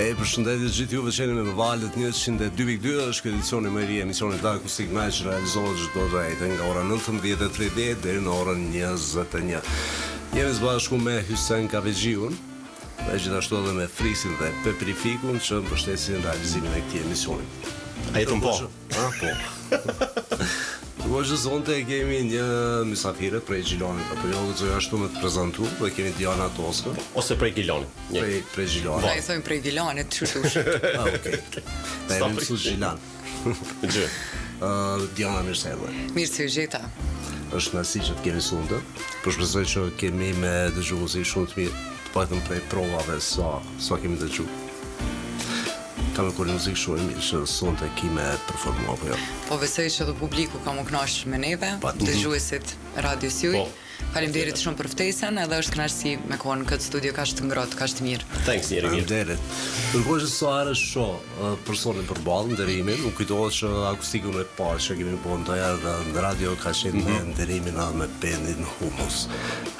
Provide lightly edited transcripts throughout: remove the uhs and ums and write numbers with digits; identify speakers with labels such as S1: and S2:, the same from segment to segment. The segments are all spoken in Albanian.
S1: Përshëndetje gjithë juve që jeni me valët 102.2 është edicioni më i ri emisioni Akustik Match realizohet çdo ditë nga ora 19:30 deri në orën 21. Jemi së bashku me Hysen Kavexhiun dhe gjithashtu edhe me Frisin dhe Peprifikun që mbështesin realizimin e këtij emisioni.
S2: A jetën po?
S1: Po. Përgjë zonte kemi një mysafire prej Gjilonit, apo jo që ashtu me të prezentu, dhe kemi Diana Toska.
S2: Ose prej Gjilonit.
S1: Prej Gjilonit.
S3: Da i thojmë prej Gjilonit, qështush.
S1: Okej. Da e mësu Gjilan.
S2: Gjë.
S1: Diana mirë se erdhe.
S3: Mirë se u gjeta.
S1: Është kënaqësi që të kemi sonte. Shpresoj që kemi me dëgjuesi shumë të mirë, të paktën prej provave sa kemi dëgjuar. Kam e kërë muzikë shumë e mirë që sonte kime performu apo jo.
S3: Po besoj që dhe publiku ka më knaqë me neve, dëgjuesit radios juj. Faleminderit shumë për ftesën, edhe është kënaqësi me konë këtë studio kaq të ngrohtë, kaq të mirë.
S2: Thanks njëri mirë.
S1: Faleminderit. Përkohë që sa herë shoh personin përballë nderimin, u kujtohet që akustikun e parë që kemi bërë ndonjëherë në radio ka qenë me nderimin me pendin Humus.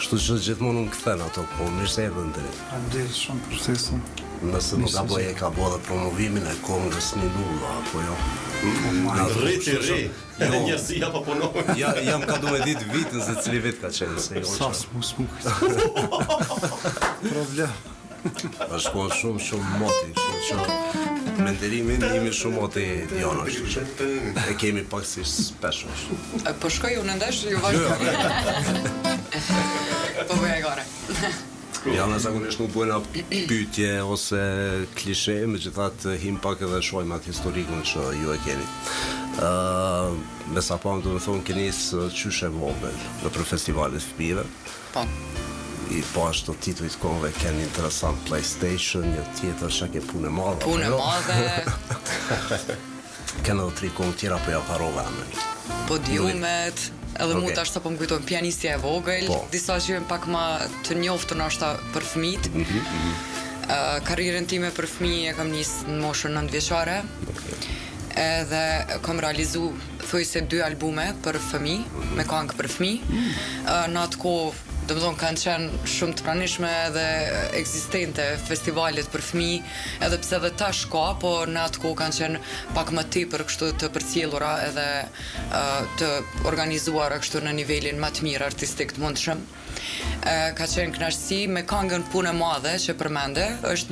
S1: Kështu që gjithmonë unë kthen ato, po mirë se erdhën nderi.
S4: Faleminderit shumë për ftesën.
S1: Nëse nuk ka bëje ka bërë dhe promovimin e kongres një nulla, apo jo?
S2: Rri. Edhe njerëzia po punojnë.
S1: Jam ka du me ditë vitin se cili vit ka qenë.
S4: Sa s'mu problem.
S1: Është po shumë moti, që me nderimin jemi shumë moti Diana, e kemi pak si spesh.
S3: Po shkoj unë ndesh, ju vazhdo. Po bëja e gore.
S1: Diana zakonisht nuk bëjnë pyetje ose klishe, megjithatë him pak edhe shohim atë historikun që ju e keni. Me sa po do të thonë keni qyshe vogël në festivalet fëmijëve.
S3: Po.
S1: I ashtu titujt kohëve keni interesant PlayStation, një tjetër që ke punë e madhe.
S3: Punë e madhe.
S1: Kena dhe 3 kohë tjera për ja harova amen.
S3: Podiumet, edhe mu tash sa po më kujtojnë pianistja e vogël, disa që jenë pak ma të njoftë nështë për fëmijët. Karrierën time për fëmijë e kam nisë në moshën 9 vjeçare. Edhe kam realizu thuj se 2 albume për fëmijë, me këngë për fëmijë. Në atë kohë domethënë kanë qenë shumë të pranishme edhe ekzistente festivalet për fëmijë, edhe pse edhe tash ka, po në atë kohë kanë qenë pak më tepër kështu të përcjellura edhe të organizuara kështu në nivelin më të mirë artistik të mundshëm. Ka qenë kënaqësi me këngën Punë e Madhe që përmende, është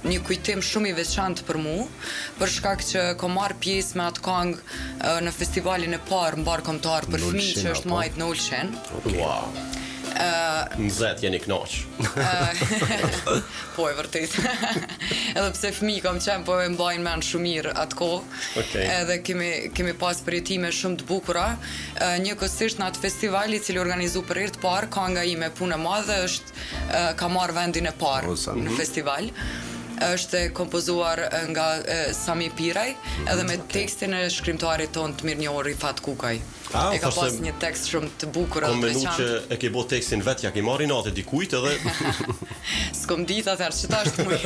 S3: një kujtim shumë i veçantë për mu, për shkak që kam marrë pjesë me atë këngë në festivalin e parë mbar kombëtar për fëmijë që është majt në Ulqen.
S2: Wow. Në zet jeni knoq.
S3: Po e vërtet. Edhe pse fëmijë kam qenë, po e mbajnë mend shumë mirë atë kohë. Edhe kemi pas përjetime shumë të bukura. Njëkohësisht në atë festival i cili organizu për herë të parë, kënga ime Punë e Madhe ka marrë vendin e parë në festival. Është kompozuar nga Sami Piraj edhe me tekstin e shkrimtarit tonë të mirënjohur Rifat Kukaj. E ka pas një tekst shumë të bukur
S2: edhe të veçantë. Po menu që e ke bërë tekstin vet, ja ke marrë natë dikujt edhe
S3: s'kom ditë atëherë që tash të më.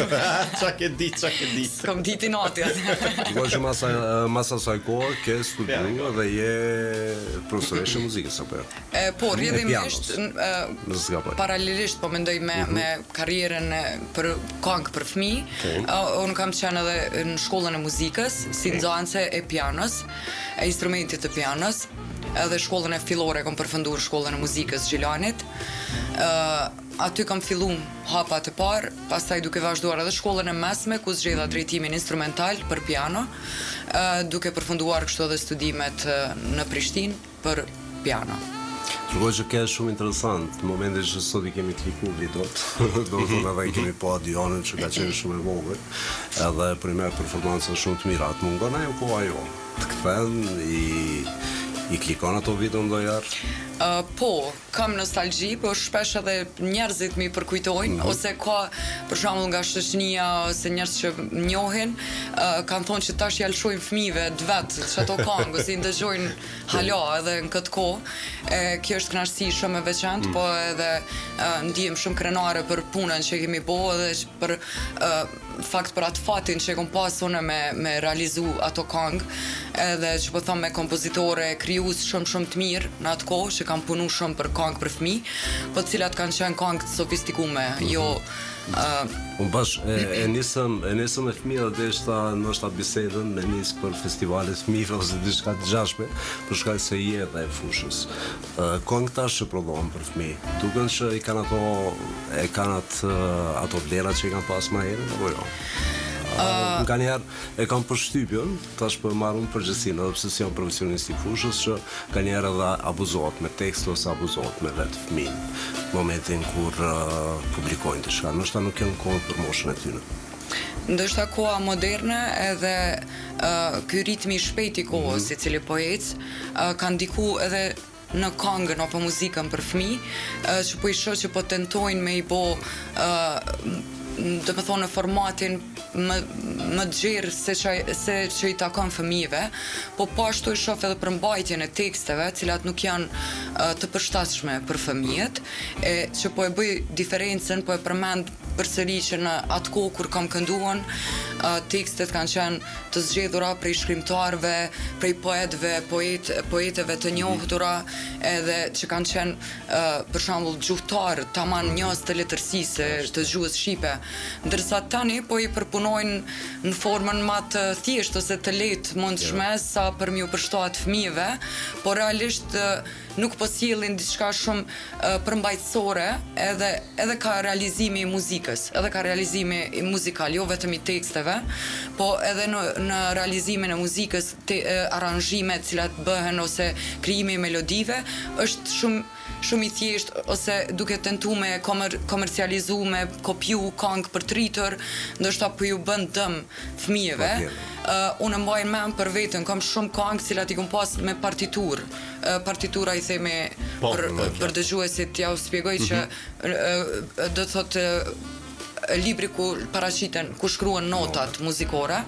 S2: Çka ke ditë?
S3: S'kom ditë natë atëherë.
S1: Shikoj që masa asaj kohë ke studiuar dhe je profesoresh e muzikës apo jo?
S3: Po, rrjedhimisht paralelisht po mendoj me karrierën për këngë për fëmijë. Unë kam qenë edhe në shkollën e muzikës, si nxënëse e pianos, e instrumentit të pianos, edhe shkollën e fillore kam përfunduar shkollën e muzikës Gjilanit. Aty kam filluar hapat e parë, pastaj duke vazhduar edhe shkollën e mesme ku zgjedha drejtimin instrumental për piano, duke përfunduar kështu edhe studimet në Prishtinë për piano.
S1: Shukoj që ke shumë interesant, në momentin që sot i kemi kliku vidot, do të thonë edhe kemi pa Dianën që ka qenë shumë e vogël, edhe për me performanca shumë të mira, atë mungon ajo ko ajo, të kthen i klikon ato video ndonjëherë?
S3: Po, kam nostalgji, po shpesh edhe njerëzit mi përkujtojnë, ose ka për shembull nga shoqënia ose njerëz që njohin, kanë thonë që tash ja lëshojnë fëmijëve vet çato këngë, ose i ndëgjojnë hala edhe në këtë kohë. Kjo është kënaqësi shumë e veçantë, po edhe ndihem shumë krenare për punën që kemi bërë edhe për fakt për atë fatin që e kom pas unë me realizu ato këngë, edhe që po them me kompozitore, krijues shumë të mirë në atë kohë që kam punu shumë për këngë për fëmijë, po të cilat kanë qenë këngë të sofistikume, jo
S1: Unë bash, e nisëm e fëmijë dhe ndoshta bisedën me nis për festivalet fëmijëve ose diçka të gjashme, për shkak se jeta e fushës. Këngëtar që prodhohen për fëmijë, duken që i kanë ato vlerat që i kanë pas më herët apo jo? Nga njerë e kam përshtypjen, tash për marrën përgjithësinë, edhe pse si jam profesionist i fushës, që nga njerë edhe abuzohet me tekst ose abuzohet me vetë fëmijën, momentin kur publikojnë diçka, ndoshta nuk kanë kohë për moshën e tyre.
S3: Ndoshta koha moderne edhe ky ritmi i shpejt i kohës i cili po ecë ka ndiku edhe në këngën apo muzikën për fëmijë, që po i shoh që po tentojnë me i bo do të thonë në formatin më të gjerë se që i takon fëmijëve, po ashtu i shoh edhe përmbajtjen e teksteve, cilat nuk janë të përshtatshme për fëmijët, që po e bëj diferencën, po e përmend përsëri që në atë kohë kur kam kënduar, tekstet kanë qenë të zgjedhura prej shkrimtarëve, prej poetëve, poetëve të njohura, edhe që kanë qenë për shembull gjuhëtar tamam njohës të letërsisë të gjuhës shqipe, ndërsa tani po i përpunojnë në formën më të thjeshtë ose të lehtë mundshme sa për m'ju përshtatet fëmijëve, por realisht nuk po sjellin diçka shumë përmbajtësore, edhe ka realizimi i muzikës, edhe ka realizimi muzikal, jo vetëm i teksteve, po edhe në realizimin e muzikës, aranzhimet cilat bëhen ose krijimi i melodive është shumë i thjesht, ose duke tentu me komercializu, me kopju këngë për tritur, ndoshta po ju bën dëm fëmijëve. Unë mbaj mend për veten, kam shumë këngë cilat i kam pas me partiturë. Partitura i themi për dëgjuesit, ja u shpjegoj që do të thotë libri ku paraqiten, ku shkruan notat muzikore.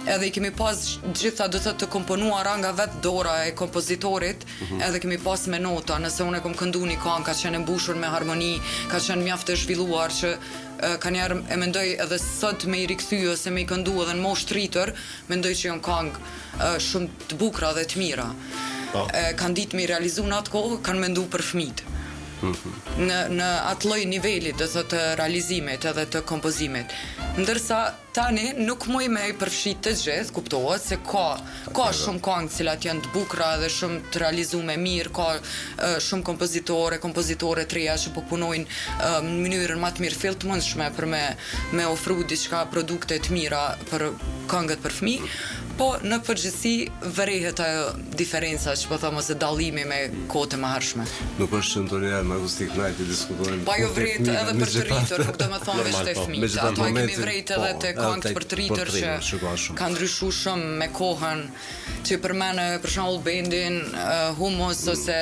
S3: Edhe i kemi pas gjitha do të komponuara nga vetë dora e kompozitorit, edhe kemi pas me nota, nëse unë e kom këndu një këngë, ka qenë mbushur me harmoni, ka qenë mjaft e zhvilluar, që ka njerë e mendoj edhe sot me i rikthy ose me i këndu edhe në moshë rritër, mendoj që janë këngë shumë të bukura dhe të mira. Kanë ditë me i realizu në atë kohë, kanë mendu për fëmijët. Në atë lloj niveli do thotë realizimit edhe të kompozimit, ndërsa tani nuk muj me i përfshit të gjithë, kuptohet se ka shumë këngë cilat janë të bukura dhe shumë të realizume mirë, ka shumë kompozitore të reja që po punojnë në mënyrën më të mirë fillmundshme për me ofru diçka produkte të mira për këngët për fëmijë, po në përgjithësi vërehet ajo diferenca që po them ose dallimi me kohët e mëhershme.
S1: Nuk është që ndonjëherë në akustik night i diskutojmë.
S3: Po ajo vret edhe për të rritur, nuk do të thonë veç te fëmijët. Ato e kemi vret edhe te këngët për të rritur që kanë ndryshuar shumë me kohën, që përmend për shembull bendin Humus ose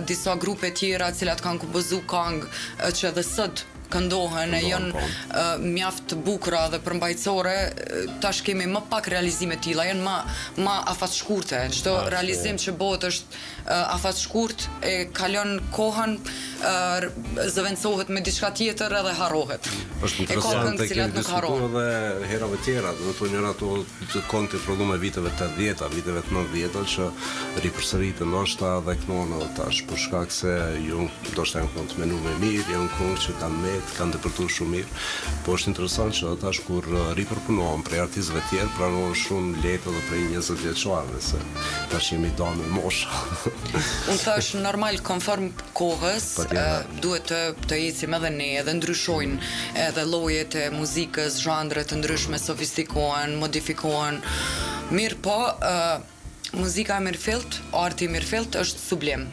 S3: disa grupe tjera të cilat kanë kompozuar këngë që edhe sot këndohen e janë mjaft të bukura dhe përmbajtësore. Tash kemi më pak realizime të tilla, janë më afatshkurte. Çdo realizim që bëhet është afatshkurt, e kalon kohën, zëvendësohet me diçka tjetër edhe harrohet.
S1: Është interesante që kemi diskutuar edhe herave tjera, do të thonë njëra ato këngë të prodhuara viteve 80-ta, viteve 90-ta që ripërsëriten ndoshta dhe kënohen edhe tash për shkak se ju ndoshta janë këngë të menuara mirë, janë këngë që kanë depërtuar shumë mirë, po është interesant që tash kur ripërpunohen prej artistëve tjerë, pranohen shumë lehtë edhe prej 20 vjeçarëve, se tash jemi danë me mosha.
S3: Unë thash normal konform kohës, duhet të ecim edhe ne, edhe ndryshojnë edhe llojet e muzikës, zhandre të ndryshme sofistikohen, modifikohen. Mirë po, muzika e mirëfillt, arti i mirëfillt është sublim.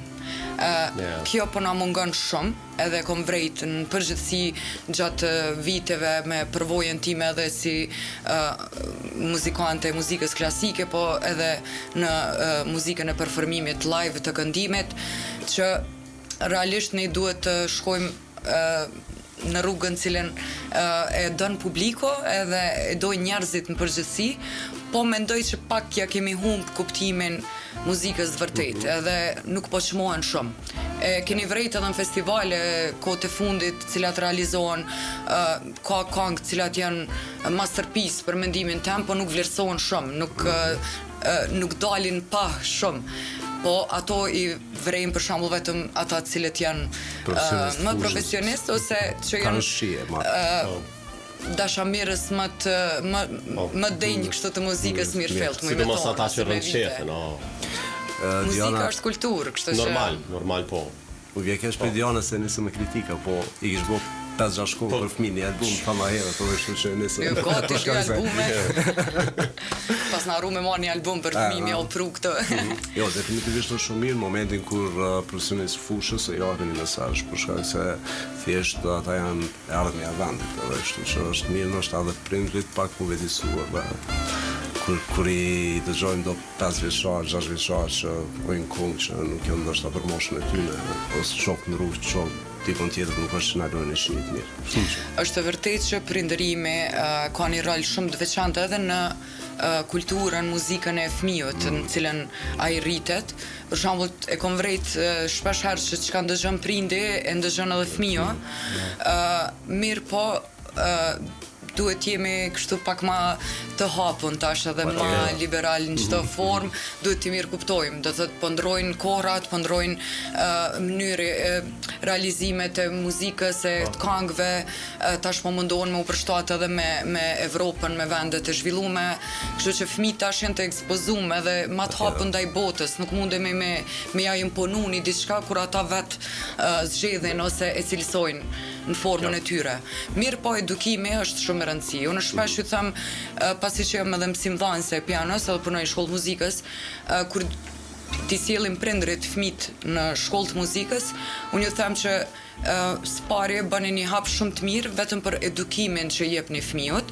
S3: Kjo po na mungon shumë, edhe kom vrejt në përgjithësi gjatë viteve me përvojën time edhe si muzikante e muzikës klasike, po edhe në muzikën e performimit live të këndimit, që realisht ne duhet të shkojmë në rrugën cilën e don publiko edhe e dojnë njerëzit në përgjithësi, po mendoj që pak ja kemi humb kuptimin muzikës vërtet, edhe nuk po çmohen shumë. e keni vrejt edhe në festivale kohët e fundit, cilat realizohen, ka këngë cilat janë masterpiece për mendimin tem, po nuk vlerësohen shumë, nuk dalin pa shumë. Po ato i vrejnë për shembull vetëm ata cilët janë më profesionist ose që janë dashamirës më denjë kështu të muzikës mirëfillt, më
S2: sidomos ata që rënë shefe,
S3: muzika është kulturë, kështu që
S2: normal po.
S1: U vje kesh për Diana se nisë me kritika, po i kish bo 5-6 shkollë për fëmijë një album, pa ma herë, po është që nisë.
S3: Jo, gati dy albume. Pas na arru me marrë një album për fëmijë me opru këtë.
S1: Jo, definitivisht është shumë mirë në momentin kur profesionistë fushës e japin një mesazh, për shkak se thjesht ata janë ardhmja e vendit, edhe kështu që është mirë ndoshta edhe prindrit pak u vetësuar, kur i dëgjojmë do 5 vjeçar, 6 vjeçar që pojnë këngë që nuk janë ndoshta për moshën e tyre, ose shok në rrugë, shok tikon tjetër nuk është që na lojnë e shinit mirë.
S3: Është vërtet që prindërimi ka një rol shumë të veçantë edhe në kulturën, muzikën e fëmijët në cilën ai rritet. Për shembull, e kam vrejt shpesh herë që çka ndëgjon prindi e ndëgjon edhe fëmia. Mirë po duhet jemi kështu pak ma të hapun tash edhe ma liberal në çdo formë, duhet t'i mirë kuptojmë, do thot po ndrojnë kohrat, po ndrojnë mënyre realizimet e muzikës e të këngëve, tash po mundohen me u përshtat edhe me Evropën, me vendet e zhvillume, kështu që fëmijët tash janë të ekspozuar edhe ma të hapun ndaj botës, nuk mundemi me ja imponu një diçka kur ata vet zgjedhin ose e cilësojnë në formën e tyre. Mirë po edukimi është shumë e rëndësishme. Unë shpesh ju them, pasi që jam edhe mësimdhënëse e pianos, edhe punoj në shkollë muzikës, kur t'i sjellim prindrit fëmijët në shkollë të muzikës, unë ju them që s'pari bëni një hap shumë të mirë vetëm për edukimin që jepni fëmijët,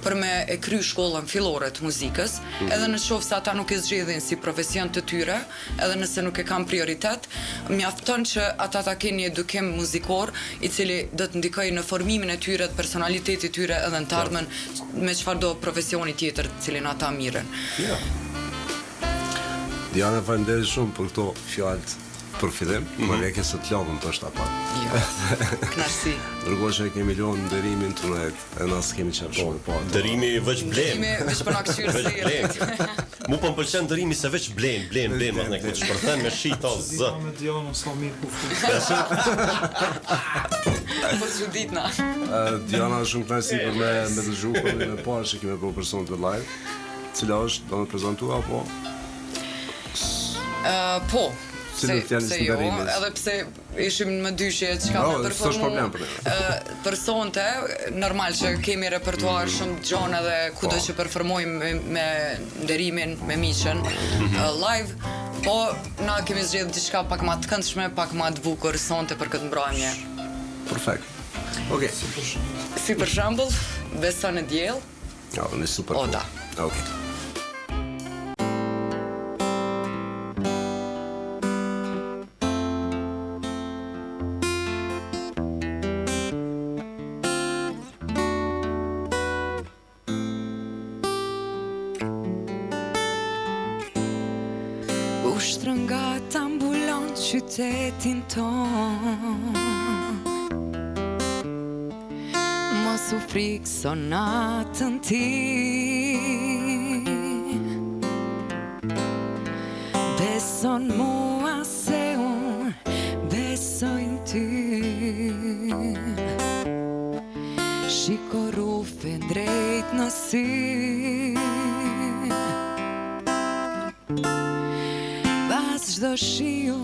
S3: për me e kry shkollën fillore të muzikës, edhe në qoftë se ata nuk e zgjedhin si profesion të tyre, edhe nëse nuk e kanë prioritet, mjafton që ata ta kenë një edukim muzikor i cili do të ndikojë në formimin e tyre, të personalitetit të tyre edhe në të ardhmen me çfarëdo profesioni tjetër të cilin ata mirën.
S1: Diana, faleminderit shumë për këto fjalë për fillim, më leke se të lodhëm të është apak.
S3: Jo, knarsi.
S1: Nërgoj që e kemi lodhë ndërimin të nëjtë, e nësë kemi qërë shumë po.
S2: Dërimi veç blen.
S3: Dërimi veç për në këqyrë si.
S2: Mu po më pëlqen dërimi se veç blen, ma të këtë shpërthen me shi ta zë.
S4: Dima me Diana, sa mirë po
S3: Po të gjudit na.
S1: Diana, shumë knarsi për me dëgju, për me parë që kemi për person të live, cila është, do me prezentua, po?
S3: Po.
S1: Se jo,
S3: edhe pse ishim më dyshje çka me performu personte, normal që kemi repertuar shumë gjona dhe kudo që performojmë me nderimin, me miqën live, po na kemi zgjedhur diçka pak më të këndshme, pak më të bukur sonte për këtë mbrëmje.
S1: Perfekt. Okej.
S3: Si për shembull, Beso në diell.
S1: Ja, në super.
S3: O da.
S1: Okej.
S3: Shtrëngat ambulon qytetin ton, mos u frikso natën ti, beson mua se unë besojnë ty, shiko rrufin drejt në sy, çdo shiu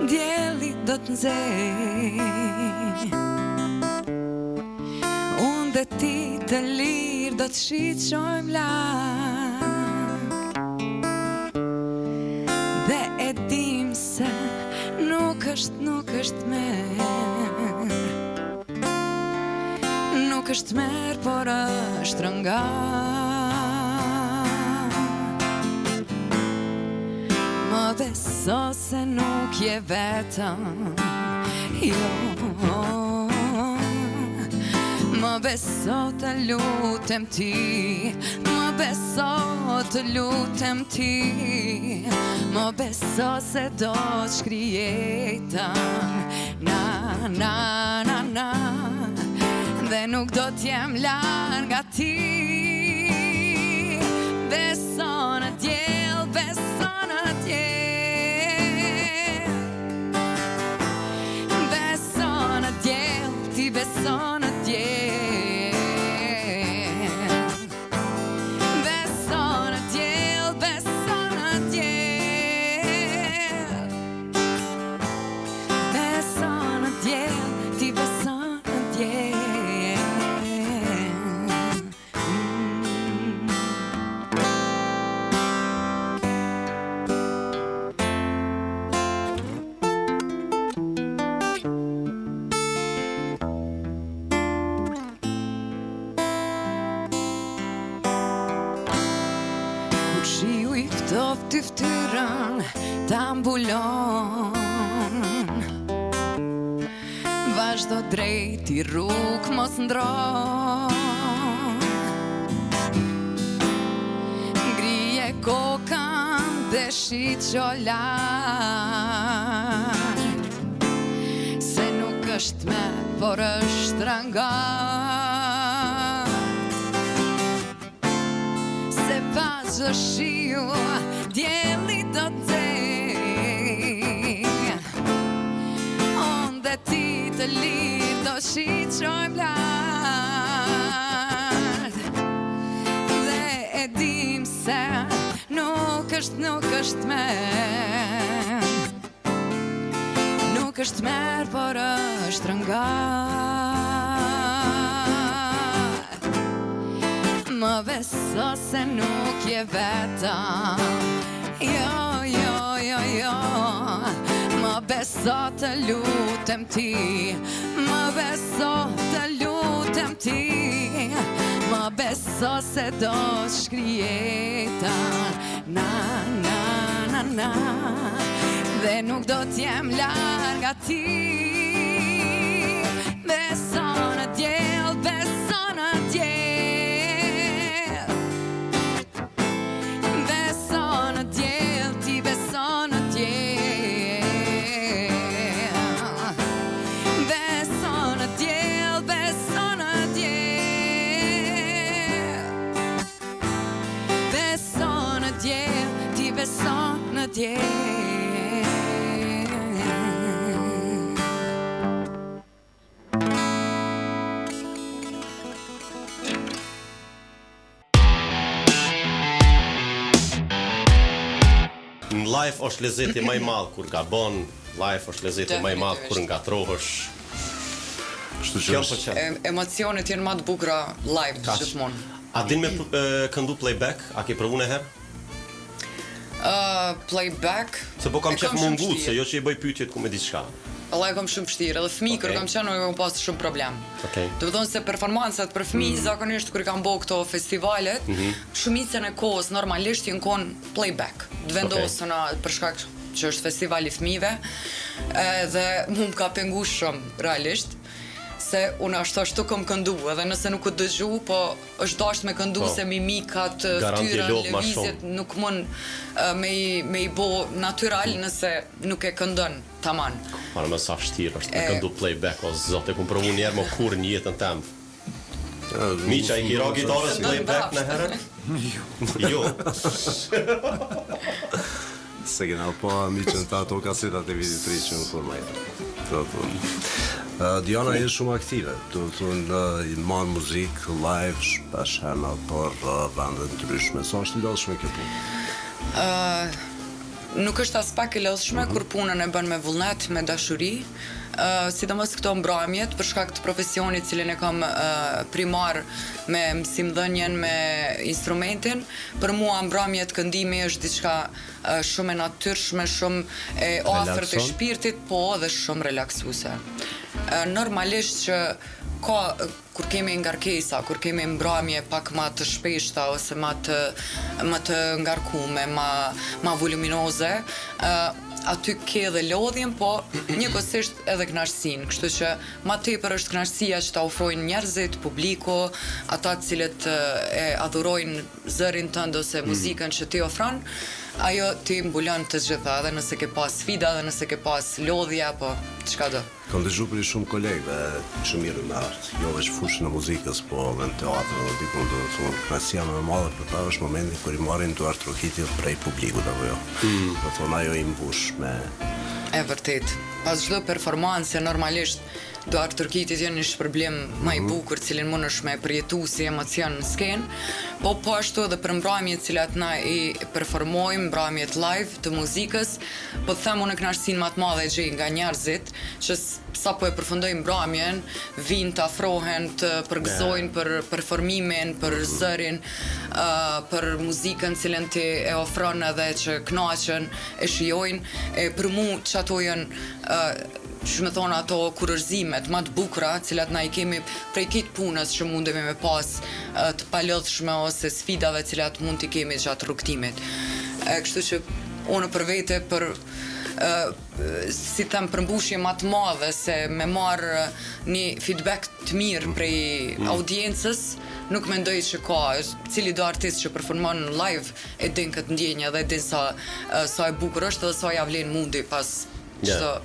S3: dielli do të nxej, unë dhe ti të lirë do të shiqojmë larg, dhe e dim se nuk është merë, nuk është merë, por është rëngat. Më beso se nuk je vetëm, jo. Më beso të lutem ti, më
S5: beso të lutem ti, më beso se do të shkrijetam na na na na, dhe nuk do t'jem larg nga ti. Beso në diell, beso në diell, beso në diell, ti beso në diell, beso në diell, beso në diell, beso në diell, ti beso në diell. Shiu I ftoft I ftyrën ta mbulon, vazhdo drejt I rrug mos ndron, ngrije kokën dhe shit qolat, se nuk është me, por është rangat. Se pas çdo shiu, dielli do t'zej, onde ti të lirë do shiqojmë lart, dhe e dim se nuk është merë, nuk është merë, por është rëngat. Më beso se nuk je vetëm, jo, jo, jo, jo, më beso të lutem ti, më beso të lutem ti, më beso se do shkrijetam na, na, na, na, dhe nuk do t'jem larg nga ti. Beso në diell, beso në diell, beso në diell.
S2: Në live është lezeti më I madh kur gabon, live është lezeti më I madh kur ngatrohesh.
S1: Kështu që
S2: Kjo
S1: është
S2: pëlqen.
S3: Emocionet janë më të bukura live gjithmonë.
S2: A din me këndu playback? A ke provu në herë?
S3: Playback.
S2: Se po kam
S3: e
S2: qef
S3: shumë
S2: mungut,
S3: vështirë.
S2: se jo që I bëj pyetjet ku me diçka.
S3: Allah e kam shumë vështirë, edhe fëmijë kur
S2: Okej.
S3: kam qenë nuk kam pas shumë problem.
S2: Okej.
S3: Do të thonë se performancat për fëmijë zakonisht kur kam bëu këto festivalet, shumicën e kohës normalisht janë kon playback. Të vendosuna për shkak që është festivali I fëmijëve, edhe mu më ka pengu shumë realisht. Se unë ashtu kam këndu, edhe nëse nuk u dëgju, po është dashur me këndu
S2: Po.
S3: se mimikat,
S2: Garanti
S3: ftyrën,
S2: lodh ma
S3: lëvizjet
S2: shumë.
S3: nuk mund me I bo natyral nëse nuk e këndon taman.
S2: Marë më sa vështirë është me këndu playback, o zote, ku provu njerë më kur një jetën tem. Miqa, I kira gitarës playback në herën? Jo.
S1: se kena po miqën ta ato kasetat e vitit 3 që në forma jetë. Diana është shumë aktive, do të thonë I man muzikë, live, shpesh herë për vende të ndryshme. Sa është I lodhshme kjo punë?
S3: Nuk është as pak e lodhshme kur punën e bën me vullnet, me dashuri, sidomos këto mbrëmjet për shkak të profesionit cilin e kam primar me mësimdhënien me instrumentin. Për mua mbrëmjet këndimi është diçka shumë e natyrshme, shumë e afërt e shpirtit, po edhe shumë relaksuese. Normalisht që ka kur kemi ngarkesa, kur kemi mbrëmje pak më të shpeshta ose më të ngarkume, më voluminoze, aty ke edhe lodhjen, po njëkohësisht edhe kënaqësinë. Kështu që ma tepër është kënaqësia që ta ofrojnë njerëzit, publiku, ata të cilët e adhurojnë zërin tënd ose muzikën që ti ofron, ajo ti mbulon të gjitha, edhe nëse ke pas sfida, edhe nëse ke pas lodhje apo çka do.
S1: Kam dëgjuar për shumë kolegëve që mirë në artë, jo veç fushën e muzikës, po edhe në teatr, edhe dikun do të thonë, kënaqësia më e madhe për ta është momenti kur i marrin duart trokitjet prej publikut apo jo. Do të thonë ajo i mbush me
S3: E vërtet. Pas çdo performance normalisht duart tërkitit janë një shpërblim më i bukur, cilin mund është me përjetu si emocion në skenë, po ashtu edhe për mbrëmjet cilat na i performojmë, mbrëmjet live të muzikës, po të them unë kënaqësinë më të madhe e gjej nga njerëzit që sa po e përfundojnë mbrëmjen, vinë të afrohen, të përgëzojnë për performimin, për zërin, për muzikën cilën ti e ofron edhe që kënaqen, e shijojnë, për mua që ato janë që me thonë ato kurorëzimet më të bukura, cilat na i kemi prej këtë punës që mundemi me pas të palodhshme ose sfidave cilat mund t'i kemi gjatë rrugtimit. Kështu që unë për vete për si them përmbushje më të madhe se me marr një feedback të mirë prej audiencës, nuk mendoj që ka cili do artist që performon live e din këtë ndjenjë dhe e din sa e bukur është dhe sa ja vlen mundi pas çdo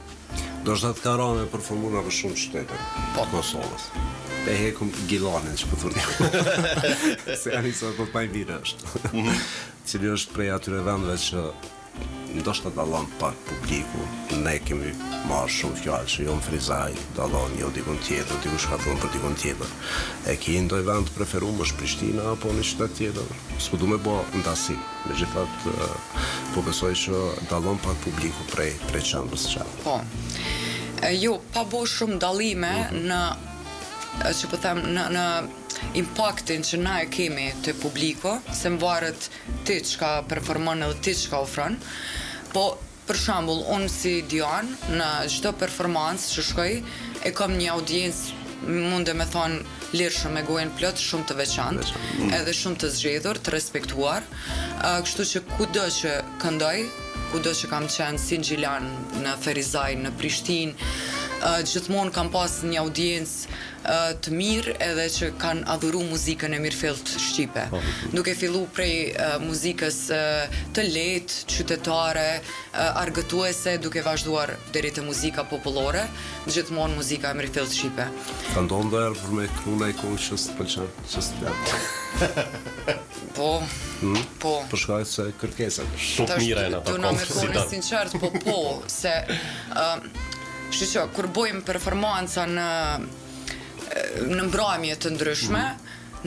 S1: Do është të ka rame performuna për shumë qytete të Kosovës. E hekum Gilanin që përthurni. Se janë isa për paj mirë është. Cili është prej atyre vendve që ndoshta dallon pak publiku. Ne kemi marrë shumë fjallë që jo në Frizaj, dallon jo dikun tjetër, dikush ka thonë për dikun tjetër. E ki ndoj vend të preferuar është Prishtina apo një qytet tjetër. S'po du me bo ndasi. Megjithatë po besoj që dallon pak publiku prej qendrës së qendrës.
S3: Po. Jo, pa bo shumë dallime në që po them në impaktin që na e kemi të publiku, se mvaret ti çka performon edhe ti çka ofron. Po për shembull, unë si Dian në çdo performancë që shkoj e kam një audiencë mundë me thonë lirshëm me gojën plot, shumë të veçantë, edhe shumë të zgjedhur, të respektuar. Kështu që kudo që këndoj, kudo që kam qenë si në Gjilan, në Ferizaj, në Prishtinë, gjithmonë kam pas një audiencë të mirë edhe që kanë adhuru muzikën e mirëfillt shqipe. Duke fillu prej muzikës të lehtë, qytetare, argëtuese, duke vazhduar deri te muzika popullore, gjithmonë muzika e mirëfillt shqipe.
S1: Ka ndonë dhe për me kruna i kohë që s'të pëlqen, që s'të lehtë.
S3: Po.
S1: Për shkak se kërkesa.
S2: Shumë mira e në
S3: Do na me kone sinqert, po, se që kur bojmë performanca në mbrëmje të ndryshme,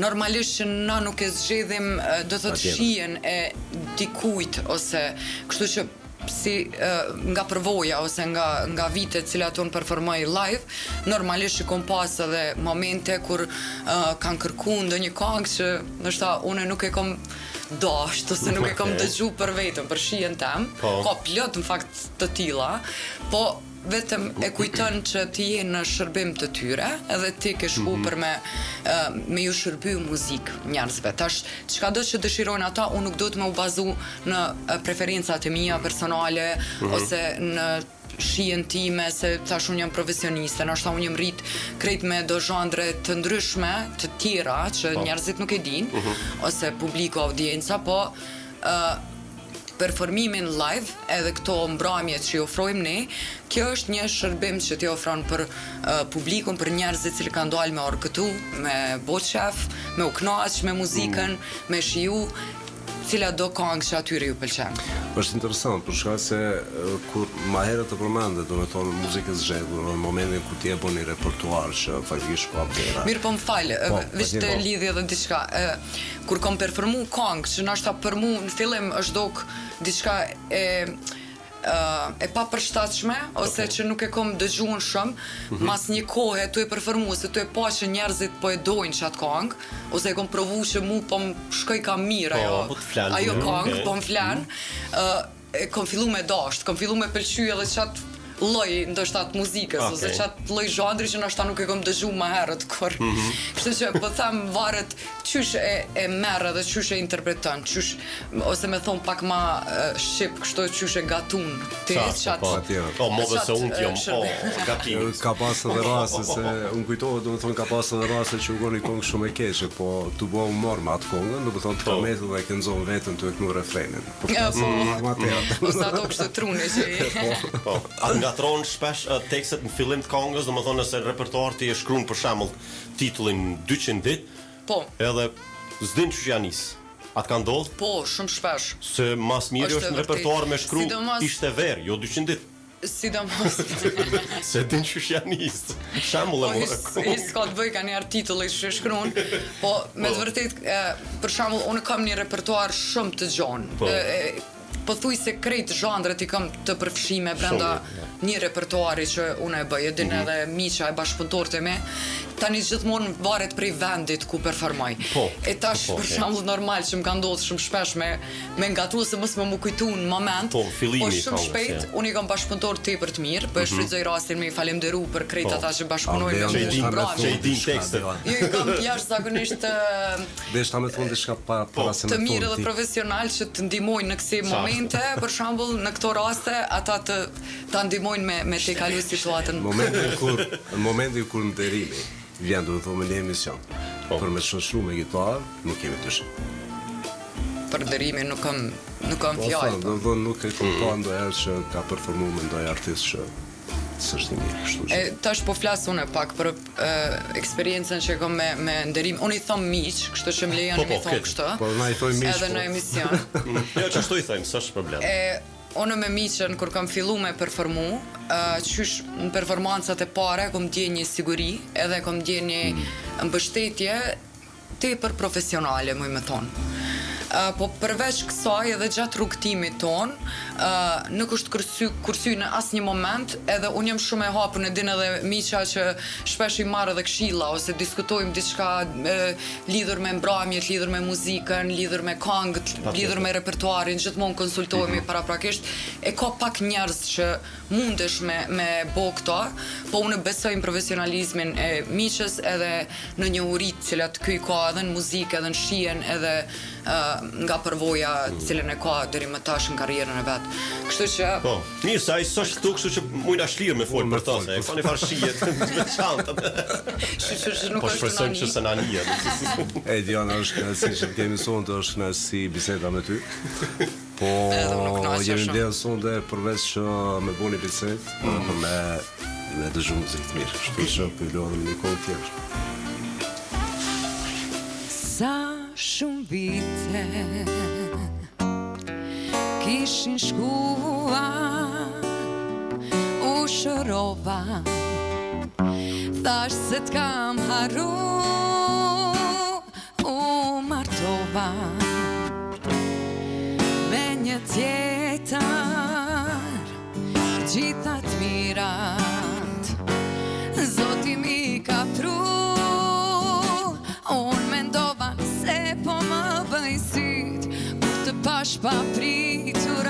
S3: normalisht që na nuk e zgjedhim do të shijen e dikujt ose kështu që si nga përvoja ose nga vitet cilat unë performoj live, normalisht që kom pas edhe momente kur kanë kërku ndonjë këngë që ndoshta unë nuk e kom dasht ose nuk e kom dëgju për vetëm, për shijen tem, ka plot në fakt të tilla, po vetëm e kujton që ti je në shërbim të tyre edhe ti ke shku për me ju shërby muzikë njerëzve. Tash, çka do që dëshirojnë ata, unë nuk do të me u bazu në preferencat e mia personale ose në shijen time, se tash unë jam profesioniste, nashta unë jam rrit krejt me do zhandre të ndryshme, të tjera, që njerëzit nuk e din, ose publiku, audienca, po performimin live, edhe këto mbrëmjet që i ofrojmë ne, kjo është një shërbim që ti ofron për publikun, për njerëzit që kanë dalë me orkëtu, me boqef, me u knaq, me muzikën, me shiju, cila do këngë që atyre ju pëlqen.
S1: Është interesant, për shkak se kur ma herët të përmendet, do me thonë muzikës zgjedhur, në momentin ku ti e bën një repertuar që faktikisht ka bera.
S3: Mirë, po më falë, veç të lidhje edhe diçka. Kur kom performu këngë, që nashta për mu në fillim është dok diçka e papërshtatshme ose që nuk e kom dëgjuar shumë, mas një kohe tu e performu se tu e pa që njerëzit po e dojnë qatë këngë, ose e kom provu që mu po më shkoj ka mirë ajo këngë, po më flan, kom fillu me dasht, kom fillu me pëlqy edhe qatë lloj ndoshta të muzikës ose çat lloj zhandri që ndoshta nuk e kam dëgjuar më herët kur. Kështu që po them varet qysh e merr edhe qysh e interpreton, qysh ose me thon pak ma shqip, kështu qysh e gatun ti çat.
S2: Po, më dhe se unë t'jom, gatim.
S1: Ka pas edhe raste se unë kujtohet, domethënë ka pas edhe raste që u goni këngë shumë e keqe, po tu bo humor me atë këngën, domethënë të përmetet dhe ke nxon veten të e kënu refrenin.
S3: Ose ato kështu trune që
S2: Po, atë ngatron shpesh tekstet në fillim të këngës, domethënë nëse repertoar ti e shkruan për shembull titullin 200 ditë,
S3: po,
S2: edhe s'din që janë nis. Atë ka ndodhur?
S3: po, shumë shpesh.
S2: Se mas mirë është në repertoar me shkru ishte verë, jo 200 ditë.
S3: Sidomos.
S2: Se din që janë nis. Shembull e morë.
S3: S'ka të bëj ka një titulli që shkruan, po me të vërtet, për shembull, unë kam një repertoar shumë të gjanë. Po thuj se krejt zhandret i kam të përfshime brenda një repertoari që unë e bëj, edhe edhe miqa e bashkëpunëtorët e me, tani gjithmonë varet prej vendit ku performoj. E tash për shembull normal që më ka ndodhur shumë shpesh me ngatruar se mos më kujtu në moment.
S2: Po, fillimi
S3: shumë shpejt unë i kam bashkëpunëtor tepër të mirë, po e shfrytëzoj rastin me i falemnderu për krejt ata që bashkëpunojnë me mua.
S2: Që i din tekstet.
S3: Jo, i kam jashtëzakonisht
S1: Desh ta më thonë diçka para se
S3: të mirë dhe profesional që të ndihmojnë në kësi momente, për shembull në këto raste ata ta ndihmojnë me të kalu situatën.
S1: Në momentin kur nderimi vjen do të thonë në emision. Për me shoshru me gitarë, nuk kemi dyshim.
S3: Për nderimin nuk kam fjalë.
S1: Do të thonë nuk e kupton ndonjëherë që ka performuar me ndonjë artist që s'është i mirë, kështu që.
S3: Tash po flas unë pak për eksperiencën që kam me nderim. Unë i them miq, kështu që më lejon mi thon kështu.
S1: Po na i thoj miq.
S3: Edhe në emision.
S2: Jo, çështoj i them, s'është problem.
S3: Unë me miqën, kur kam fillu me performu, qysh në performancat e pare, kom dje një siguri, edhe kom dje një mbështetje tepër profesionale, muj me thonë. Po përveç kësaj edhe gjatë rrugtimit ton, nuk është kursy në asnjë moment, edhe unë jam shumë e hapur, në din edhe miqa që shpesh i marr edhe këshilla ose diskutojmë diçka lidhur me mbrëmjet, lidhur me muzikën, lidhur me këngët, lidhur me repertoarin, gjithmonë konsultohemi paraprakisht. E ka pak njerëz që mundesh me bo këto, po unë besoj në profesionalizmin e miqës edhe në njohurit cilat ky ka edhe në muzikë, edhe në shijen, edhe nga përvoja cilën e ka deri më tash në karrierën e vet. Kështu që
S2: po, mirë sa ai s'është këtu, kështu që mujna shlirë me fol për to, se ka një farë shijet me çantën.
S3: Nuk
S2: po shpresojmë që se na nije.
S1: Diana, është kënaqësi që kemi sonte, është kënaqësi biseda me ty. Po jemi dhe sonte përveç që me bëni bisedë, me dëgju muzikë të mirë. Kështu që po lodhem një kohë tjetër.
S5: Sa shumë vite kishin shkuar, u shërova, thash se t'kam haru, u martova me një tjetër, gjitha t'mirat Zoti mi ka pru. Unë mendova se po më bëj syt, kur të pash pa pritur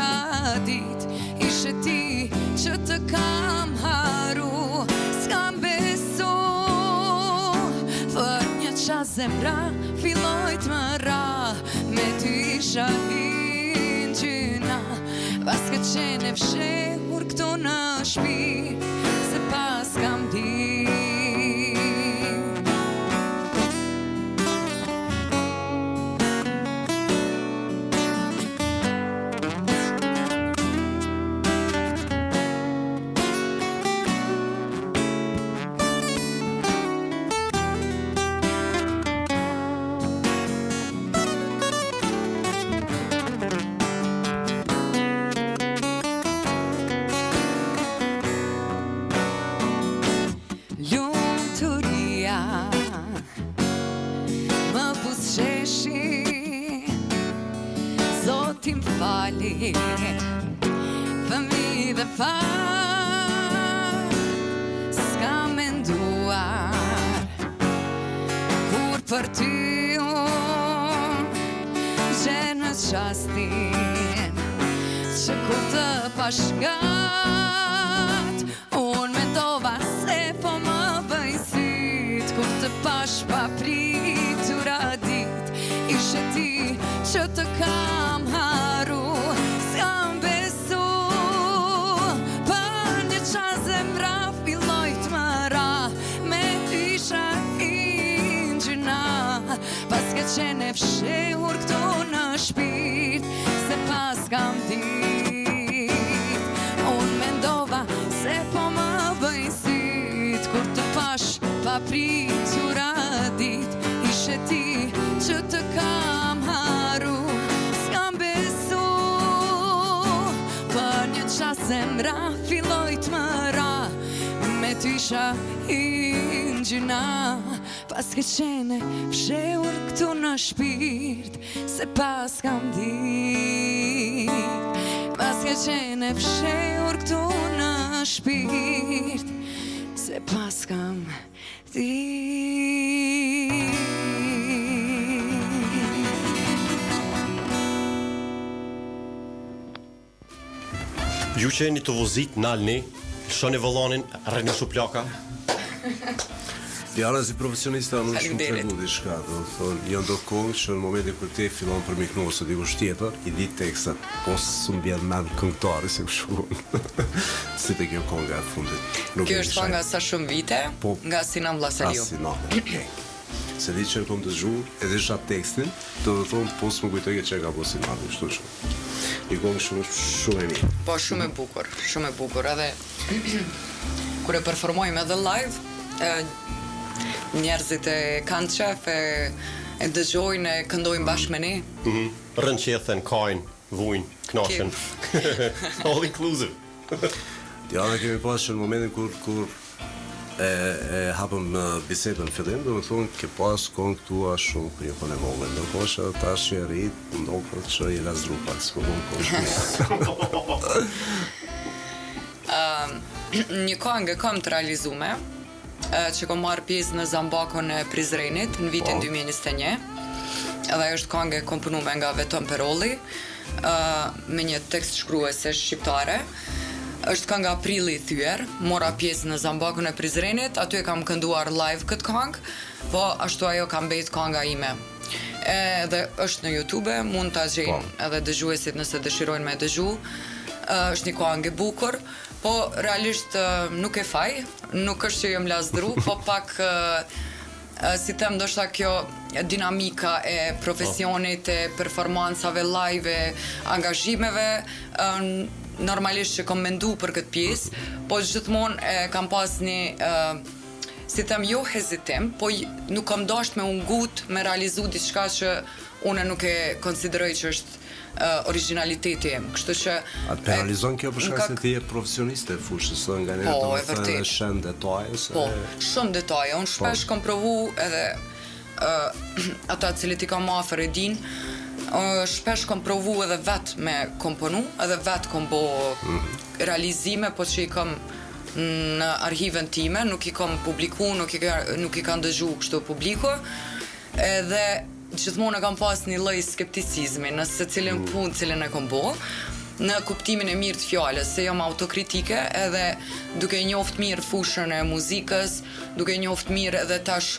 S5: dit, ishe ti që të kam haru, s'kam besu, për një qa zemra filloj të më ra, me ty isha hin gjyna, pas këtë qene fshehur këtu në shpi, se pas kam dit. Zotim fali, fëmi dhe far, s'ka menduar, kur për ty unë gjenës qastin, që kur të pashgat, unë mendova se po më bëj syt, kur të pash pa pritur dit, ti që të kam haru, s'kam besu. Për një qas zemra filloj të më ra, me isha ingjëna, pas ke qene fshehur këtu në shpirt, se pas kam dit. Unë mendova se po më bëjnë syt, kur të pash pa pritura dit, ishe ti që të kam haru, s'kam besu. Për një qas zemra filloj të më ra, me ty isha ingjëna, pas ke qene fshehur këtu në shpirt, se pas kam dit. Pas ke qene fshehur këtu në shpirt, se pas kam dit.
S2: Ju që jeni të vozit nalni, shoni vëllanin, rreni shu plaka.
S1: Jana si profesionista nuk shumë
S3: Faleminderit.
S1: tregu diçka, do të thonë, janë do këngë që në momentin kur ti fillon për miknu ose dikush tjetër, i di tekstat, po s'm vjen mend këngëtari si kështu. Si te kjo kënga e fundit. Nuk
S3: Kjo
S1: e
S3: është
S1: di
S3: nga
S1: shaj.
S3: sa shumë vite,
S1: Po.
S3: nga Sinan Vllazariu.
S1: Asi, no, okay. Se di që e kom të zhu, edhe isha tekstin, do të thonë, po s'më kujtoj që e ka po si nani, kështu shumë. I këngë shumë e mirë.
S3: Po shumë e bukur, shumë e bukur. Edhe kur e performojmë edhe live, njerëzit e kanë qef, e dëgjojnë, e këndojnë bashkë me ne.
S2: Rën qethen, kajnë, vujnë, knashen. All inclusive.
S1: Jana kemi pas që në momentin kur e hapëm bisedën fillim, do të thonë ke pas këngë tua shumë kur një e vogël. Ndërkohë që tash që e rrit, ndonjë që i lazdru pak, s'po bën këngë.
S3: Një këngë kam të realizume, që kom marrë pjesë në Zambakon e Prizrenit në vitin 2021. Edhe është këngë e komponuar nga Veton Perolli, me një tekst shkruese shqiptare. Është kënga Aprilli i thyer, mora pjesë në Zambakon e Prizrenit, aty e kam kënduar live këtë këngë, po ashtu ajo ka mbet kënga ime. Edhe është në YouTube, mund ta gjejnë edhe dëgjuesit nëse dëshirojnë me dëgju. Është një këngë e bukur, po realisht nuk e faj, nuk është që jam lazdru, po pak si them ndoshta kjo dinamika e profesionit, e performancave live, e angazhimeve, normalisht që kam mendu për këtë pjesë, po gjithmonë kam pas një si them jo hezitim, po nuk kam dasht me ungut, me realizu diçka që une nuk e konsideroj që është originaliteti im, kështu që
S1: Atë penalizon kjo për shkak se ti je profesioniste e fushës, nga njerë
S3: Po,
S1: të
S3: e
S1: më thënë
S3: vërtet.
S1: shen detaje, se...
S3: Po, shumë detaje. Unë shpesh kam provu edhe ata cilët i kam afër e din, shpesh kam provu edhe vet me komponu, edhe vet kam bo realizime, po që i kam në arhiven time, nuk i kam publiku, nuk i kam dëgju kështu publiku, edhe gjithmonë kam pas një lloj skepticizmi në secilin punë cilën e kam bo, në kuptimin e mirë të fjalës, se jam autokritike edhe duke njoft mirë fushën e muzikës, duke njoft mirë edhe tash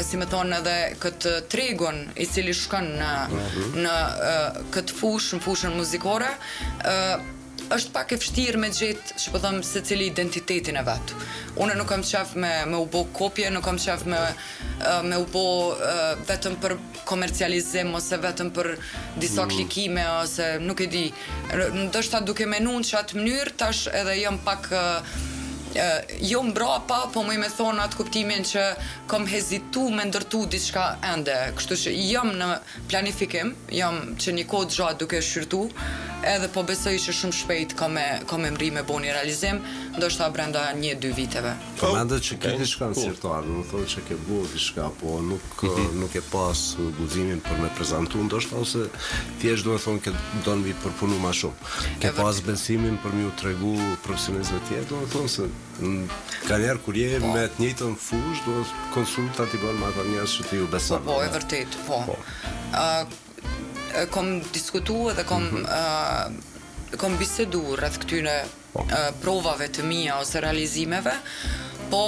S3: si me thonë edhe këtë tregun i cili shkon në këtë fushë, në fushën muzikore, është pak e vështirë me gjetë, që po them, secili identitetin e vet. Unë nuk kam qef me u bo kopje, nuk kam qef me u bo vetëm për komercializim ose vetëm për disa klikime ose nuk e di. Ndoshta duke menu në qatë mënyrë, tash edhe jam pak jo mbrapa, po më me thonë atë kuptimin që kam hezitu me ndërtu diçka ende, kështu që jam në planifikim, jam që një kohë gjatë duke shqyrtu, edhe po besoj që shumë shpejt ka me mri me bo një realizim, ndoshta brenda 1-2 viteve.
S1: Po mendet që ke diçka në cirtar, do të thotë që ke bu diçka, po nuk e pas guximin për me prezantu, ndoshta ose thjesht do të thonë që do në vi përpunu ma shumë. Ke pas besimin për mi u tregu profesionistëve tjerë, do të thonë se ka njerë kur je me të njëjtën fushë, do të konsulta ti bën me ata njerëz që ti ju beson.
S3: Po, e vërtet, po. Kom diskutu edhe kom bisedu rreth këtyre provave të mia ose realizimeve, po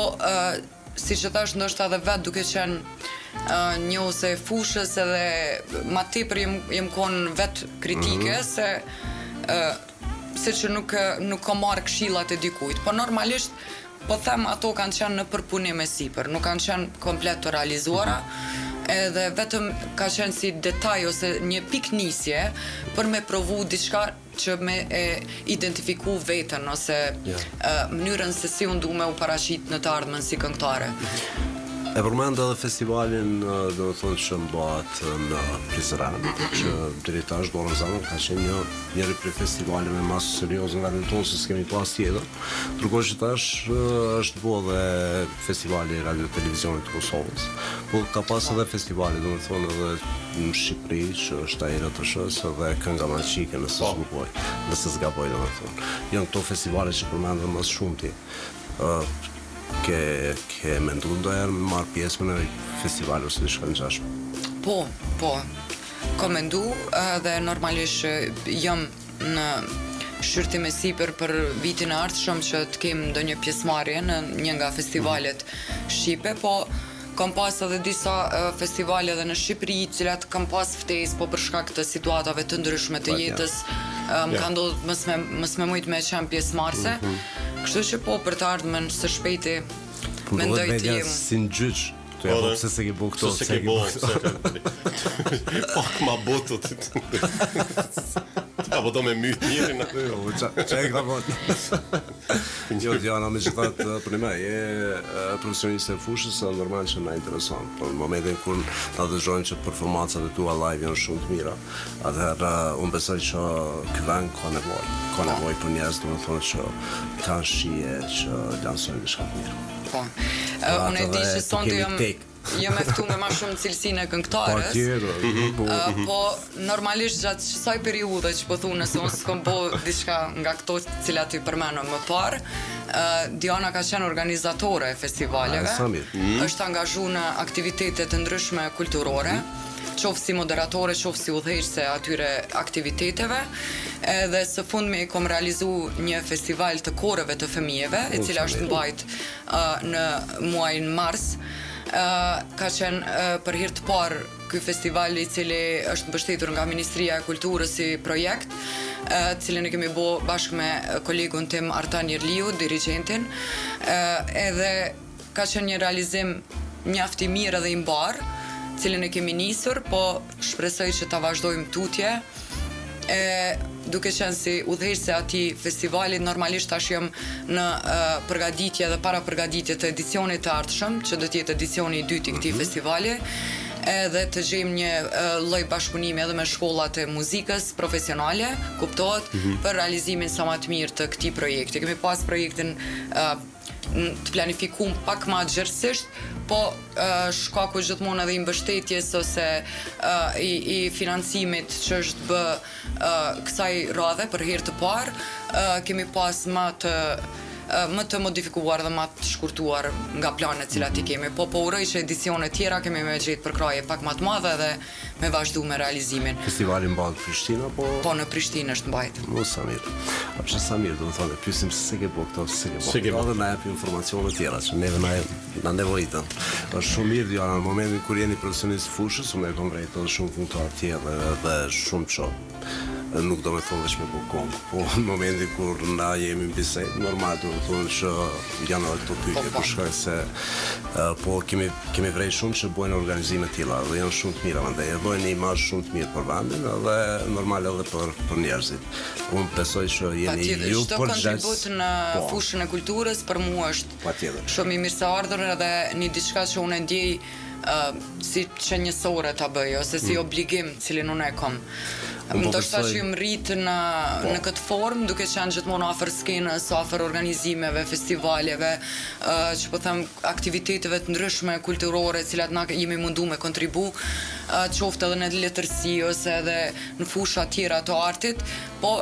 S3: si që thash ndoshta edhe vetë duke qenë një ose fushës edhe ma tepër jem konë vetë kritike se që nuk ka marrë këshillat e dikujt. Po normalisht, po them ato kanë qenë në përpunim e sipër, nuk kanë qenë komplet të realizuara, edhe vetëm ka qenë si detaj ose një piknisje për me provu diçka që me identifiku veten ose mënyrën se si unë du me u paraqit në të ardhmen si këngëtare.
S1: E përmend edhe festivalin, do të thonë që mbahet në Prizren, që deri tash Dorën Zemër ka qenë njëri prej festivaleve më serioze nga vendin tonë, se s'kemi pas tjetër. Ndërkohë që tash është bo dhe festivali i radio televizionit të Kosovës. Po ka pas edhe festivali, do të thonë edhe në Shqipëri, që është ai RTS dhe Kënga Maqike, nëse s'gaboj, do të thonë. Janë këto festivale që përmendëm më shumti. Ke mendu ndonjëherë me marrë pjesë në festival ose diçka ngjashme?
S3: Po, ka mendu dhe normalisht jam në shqyrtim e sipër për vitin e ardhshëm që të kem ndonjë pjesëmarrje në një nga festivalet shqipe, po kam pas edhe disa festivale edhe në Shqipëri, cilat kam pas ftesë, po për shkak të situatave të ndryshme të jetës, më ka ndodhur mos me mujt me qenë pjesëmarrëse. Kështu që po, për të ardhmen së shpejti mendoj të jem.
S1: Si në gjyq, të jabë pëse se ke bo këto,
S2: se ke bo, pak ma botu apo do me myt njërin.
S1: Që e këta botë? Jo, Diana, me gjithat për një me, je profesioniste e fushës, normal që na intereson. Por në momentin kur na dëgjojmë që performancat e tua live janë shumë të mira, atëherë unë besoj që ky vend ka nevojë për njerëz, do të thonë që kanë shije që lansojnë diçka të mirë.
S3: Po. Unë e di që sonte jam e ftu me ma shumë cilësinë e këngëtarës. Po normalisht gjatë kësaj periudhe që po thunë se unë s'kom bo diçka nga këto cilat i përmenëm më parë, Diana ka qenë organizatore e festivaleve, është angazhu në aktivitete të ndryshme kulturore, qoftë si moderatore, qoftë si udhëheqëse atyre aktiviteteve, edhe së fundmi kom realizu një festival të koreve të fëmijëve, e cila është mbajt në muajin mars. Ka qenë për hir të parë ky festival i cili është mbështetur nga Ministria e Kulturës si projekt, cilin e kemi bo bashkë me kolegun tim Artan Jerliu, dirigentin, edhe ka qenë një realizim mjaft i mirë edhe i mbar, cilin e kemi nisur, po shpresoj që ta vazhdojmë tutje. Duke qenë si udhëheqëse atij festivalit, normalisht tash jam në përgatitje dhe para përgatitje të edicionit të ardhshëm, që do të jetë edicioni i dytë i këtij festivali, edhe të gjejmë një lloj bashkëpunimi edhe me shkollat e muzikës profesionale, kuptohet, për realizimin sa më të mirë të këtij projekti. Kemi pas projektin të planifikum pak ma gjërësisht, po shkaku gjithmonë edhe i mbështetjes ose i financimit që është bë kësaj radhe për herë të parë, kemi pas më të modifikuar dhe më të shkurtuar nga planet cilat i kemi. Po uroj që edicione tjera kemi me gjetë përkraje pak më të madhe dhe me vazhdu me realizimin.
S1: Festivali mbahet në Prishtinë apo?
S3: Po, në Prishtinë është mbajt.
S1: Sa mirë. A përse sa mirë, do të thonë, pyesim se ke bo këto, se ke bo. Edhe na jep informacione tjera që neve na nevojitën. Është shumë mirë, Diana, në momentin kur jeni profesionist fushës, unë e kam vrejtë edhe shumë këngëtar tjerë dhe shumë çop. Nuk do me thonë veç me bu kongë, po në momentin kur na jemi në bisedë, normal do të thonë që janë edhe këto pyetje, për shkak se po kemi vrej shumë që bojnë organizime tilla dhe janë shumë të mira, mandej e bojnë një imazh shumë të mirë për vendin dhe normal edhe për njerëzit. Unë besoj që jeni ju
S3: çdo kontribut në fushën e kulturës për mua është shumë i mirëseardhur edhe një diçka që unë e ndjej si qenjësore ta bëj ose si obligim cilin unë e kam. Ndoshta që jam rritë në këtë formë, duke qenë gjithmonë afër skenës, afër organizimeve, festivaleve, që po them aktiviteteve të ndryshme kulturore, cilat na jemi mundu me kontribu, qoftë edhe në letërsi ose edhe në fusha tjera të artit, po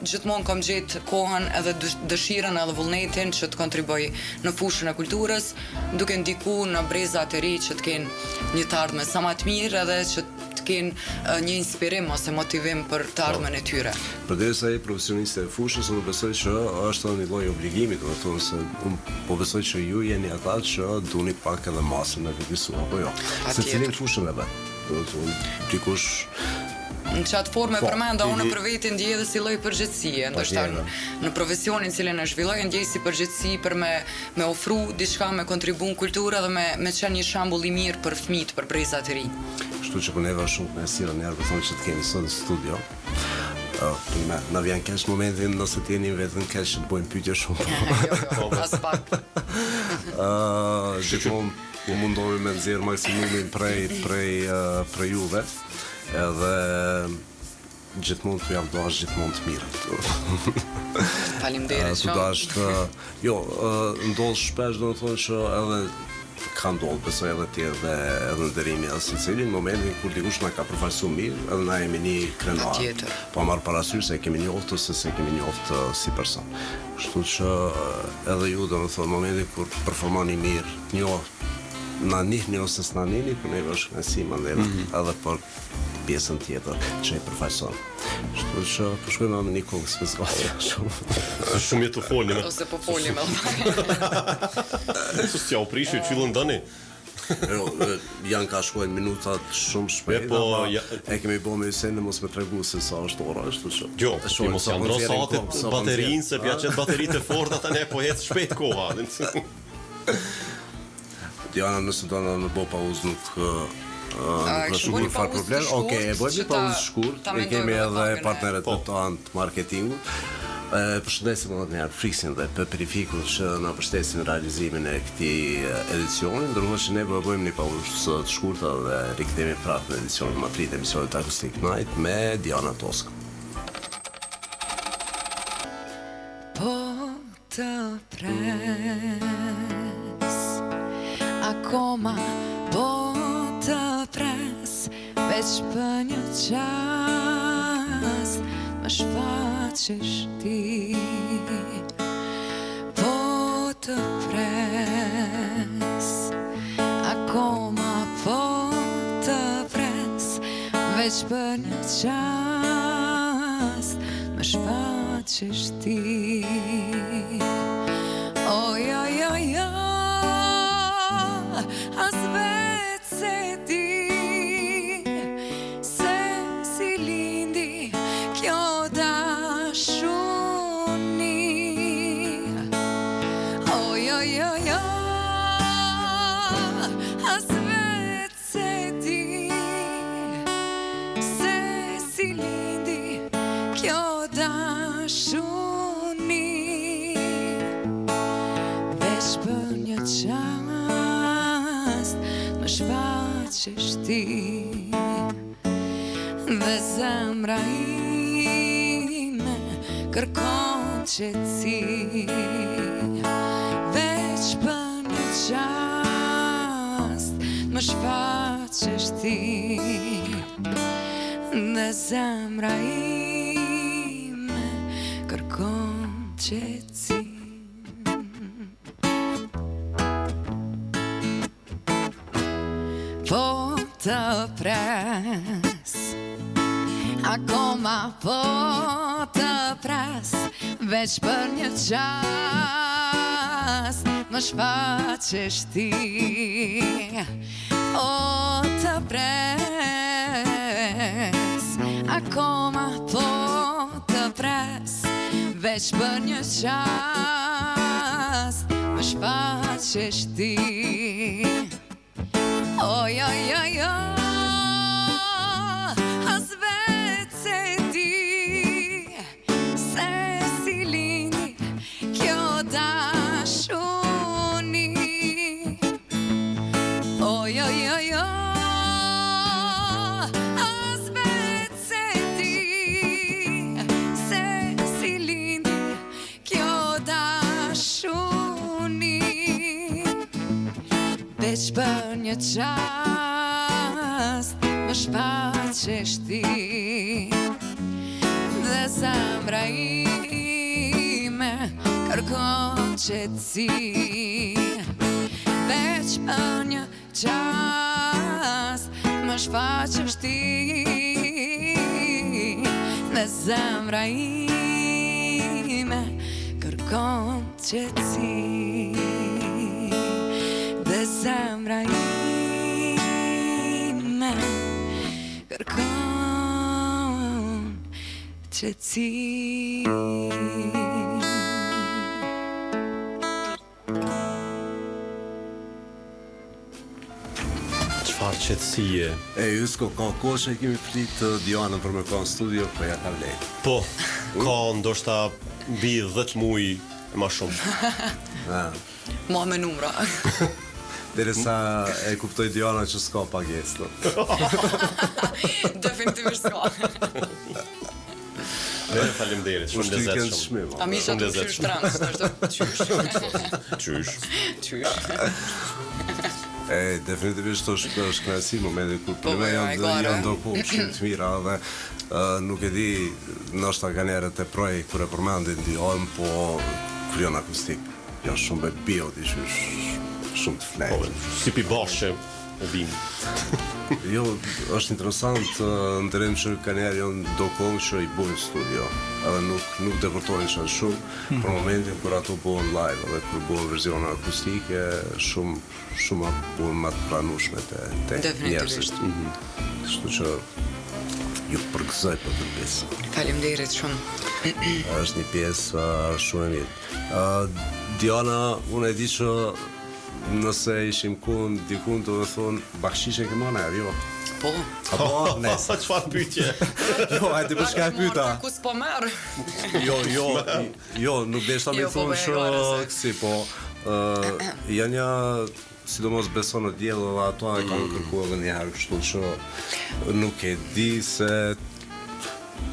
S3: gjithmonë kam gjetë kohën edhe dëshirën edhe vullnetin që të kontriboj në fushën e kulturës, duke ndiku në brezat e ri që të kenë një të ardhme sa më të mirë edhe që të kenë një inspirim ose motivim për të ardhmen e tyre.
S1: Përderisa ai profesioniste e fushës, unë besoj që është një lloj obligimi, do të thonë se unë po besoj që ju jeni ata që duni pak edhe masën e visu, apo jo. Se cilin fushën e vet. Do të thonë dikush
S3: në qatë forme përmenda, unë për veti ndjej edhe si lloj përgjegjësie, ndoshta në profesionin cilën e zhvilloj ndjej si përgjegjësi për me ofru diçka, me kontribuar në kulturë dhe me qenë një shembull i mirë për fëmijët, për brezat e ri.
S1: Kështu që neve shumë me sillën njerëz thonë që të kemi sot në studio. Na vjen keq momentin nëse të jeni vetëm keq që të bëjmë pyetje shumë.
S3: Jo, as pak.
S1: Gjithmonë u mundohemi me nxjerr maksimumin prej juve. Edhe gjithmonë të javë doash gjithmonë të mirë.
S3: Faleminderit shumë.
S1: Ndodh shpesh do të thonë që edhe ka ndodhur besoj edhe ti edhe ndërimi as secilin momentin kur dikush na ka përfaqësuar mirë, edhe na jemi një krenar. Po marr parasysh se kemi njohur ose se kemi njohur si person. Kështu që edhe ju do të thonë momentin kur performoni mirë, na njihni ose s'na njihni, për neve është kënaqësi edhe për pjesën tjetër që e përfaqëson. Kështu që po shkojmë me një kohë speciale shumë.
S2: Shumë jetë të folim.
S3: Ose po folim edhe.
S2: Sus t'ja u prishi, qyllën dëni.
S1: Janë ka shkojnë minutat shumë shpejt, e kemi bo me Hysenin mos me tregu se sa është ora, ashtu që...
S2: Jo, ti mos janë ndro satit baterinë, se pja qëtë bateritë e forta, ta ne po jetë shpejt koha.
S1: Diana, nëse do në bo pauzë nuk shumë farë problem. Okej, e bëjmë pauzë shkurt, e kemi edhe partneret të tanë të marketingu. Përshëndesim edhe njerë Friksin dhe Perifikun që na përshëndesin realizimin e këtij edicioni, ndërkohë që ne bëjmë një pauzë të shkurtë dhe rikthehemi prapë në edicionin më të ri të emisionit Acoustic Night me Diana Toska.
S5: Po të pres, akoma po të pres, veç për një qast më shfaqesh ti. Po të pres, akoma po të pres, veç për një qast më shfaqesh ti. Oj, oj, oj, oj, as vetë se di se si lindi kjo dashuni. Oj, oj, oj, oj, as vetë se di se si lindi kjo dashuni. Veç për një qast më shfaqesh ti dhe zemra ime kërkon qetësi. Veç për një qast më shfaqesh ti dhe zemra ime kërkon qetësi. Po të pres, akoma po të pres, veç për një qast më shfaqesh ti. Po të pres, akoma po të pres, veç për një qast më shfaqesh ti. Oj, oj, oj, oj, as vetë se di se si lindi kjo dashuni. Oj, oj, oj, oj, as vetë se di se si lindi kjo dashuni. Veç për një qast më shfaqesh ti dhe zemra ime kërkon qetësi. Veç për një qast shfaqesh ti dhe zemra ime kërkon qetësi dhe zemra ime kërkon qetësi.
S2: Çfarë qetësie.
S1: Jusko, ka kohë që kemi flit Dianën për me ka në studio, po ja ka vlejt.
S2: Po, ka ndoshta mbi 10 muaj e ma shumë.
S3: Ma me numra.
S1: Derisa e kuptoj Diana që s'ka pagesë.
S3: Definitivisht s'ka.
S2: Faleminderit, shumë lezetshëm.
S3: A misha të qysh trans,
S2: Qysh.
S1: Definitivisht është kënaqësi momenti kur për me janë dokumë shumë të mira dhe nuk e di ndoshta kanë erët e projekt kur e përmendin Dion, po kryon akustik. Janë shumë be bio diçysh shumë të flejtë.
S2: Si pi bashkë e bim.
S1: Jo, është interesant ndërrim që kanë erë janë dokumë që i bujnë studio. Edhe nuk deportojnë që shumë, për momentin kur ato bëhen live edhe kur bëhen versione akustike, shumë bëhen më të pranueshme te njerëzit. Kështu që ju përgëzoj për të pjesë.
S3: Faleminderit shumë.
S1: Është një pjesë shumë e mirë. Diana, unë e di që nëse ishim dikun të dhe thonë bakshishe ke mana erë, jo?
S3: Po.
S1: Apo, nesë.
S2: Çfarë pyetje?
S1: Jo, hajde për shka e pyta.
S3: Ku s'po merë?
S1: Jo, nuk deshta me thonë që kësi, po janë sidomos beson në djelë dhe ato e kanë kërku edhe njëherë kështu që nuk e di se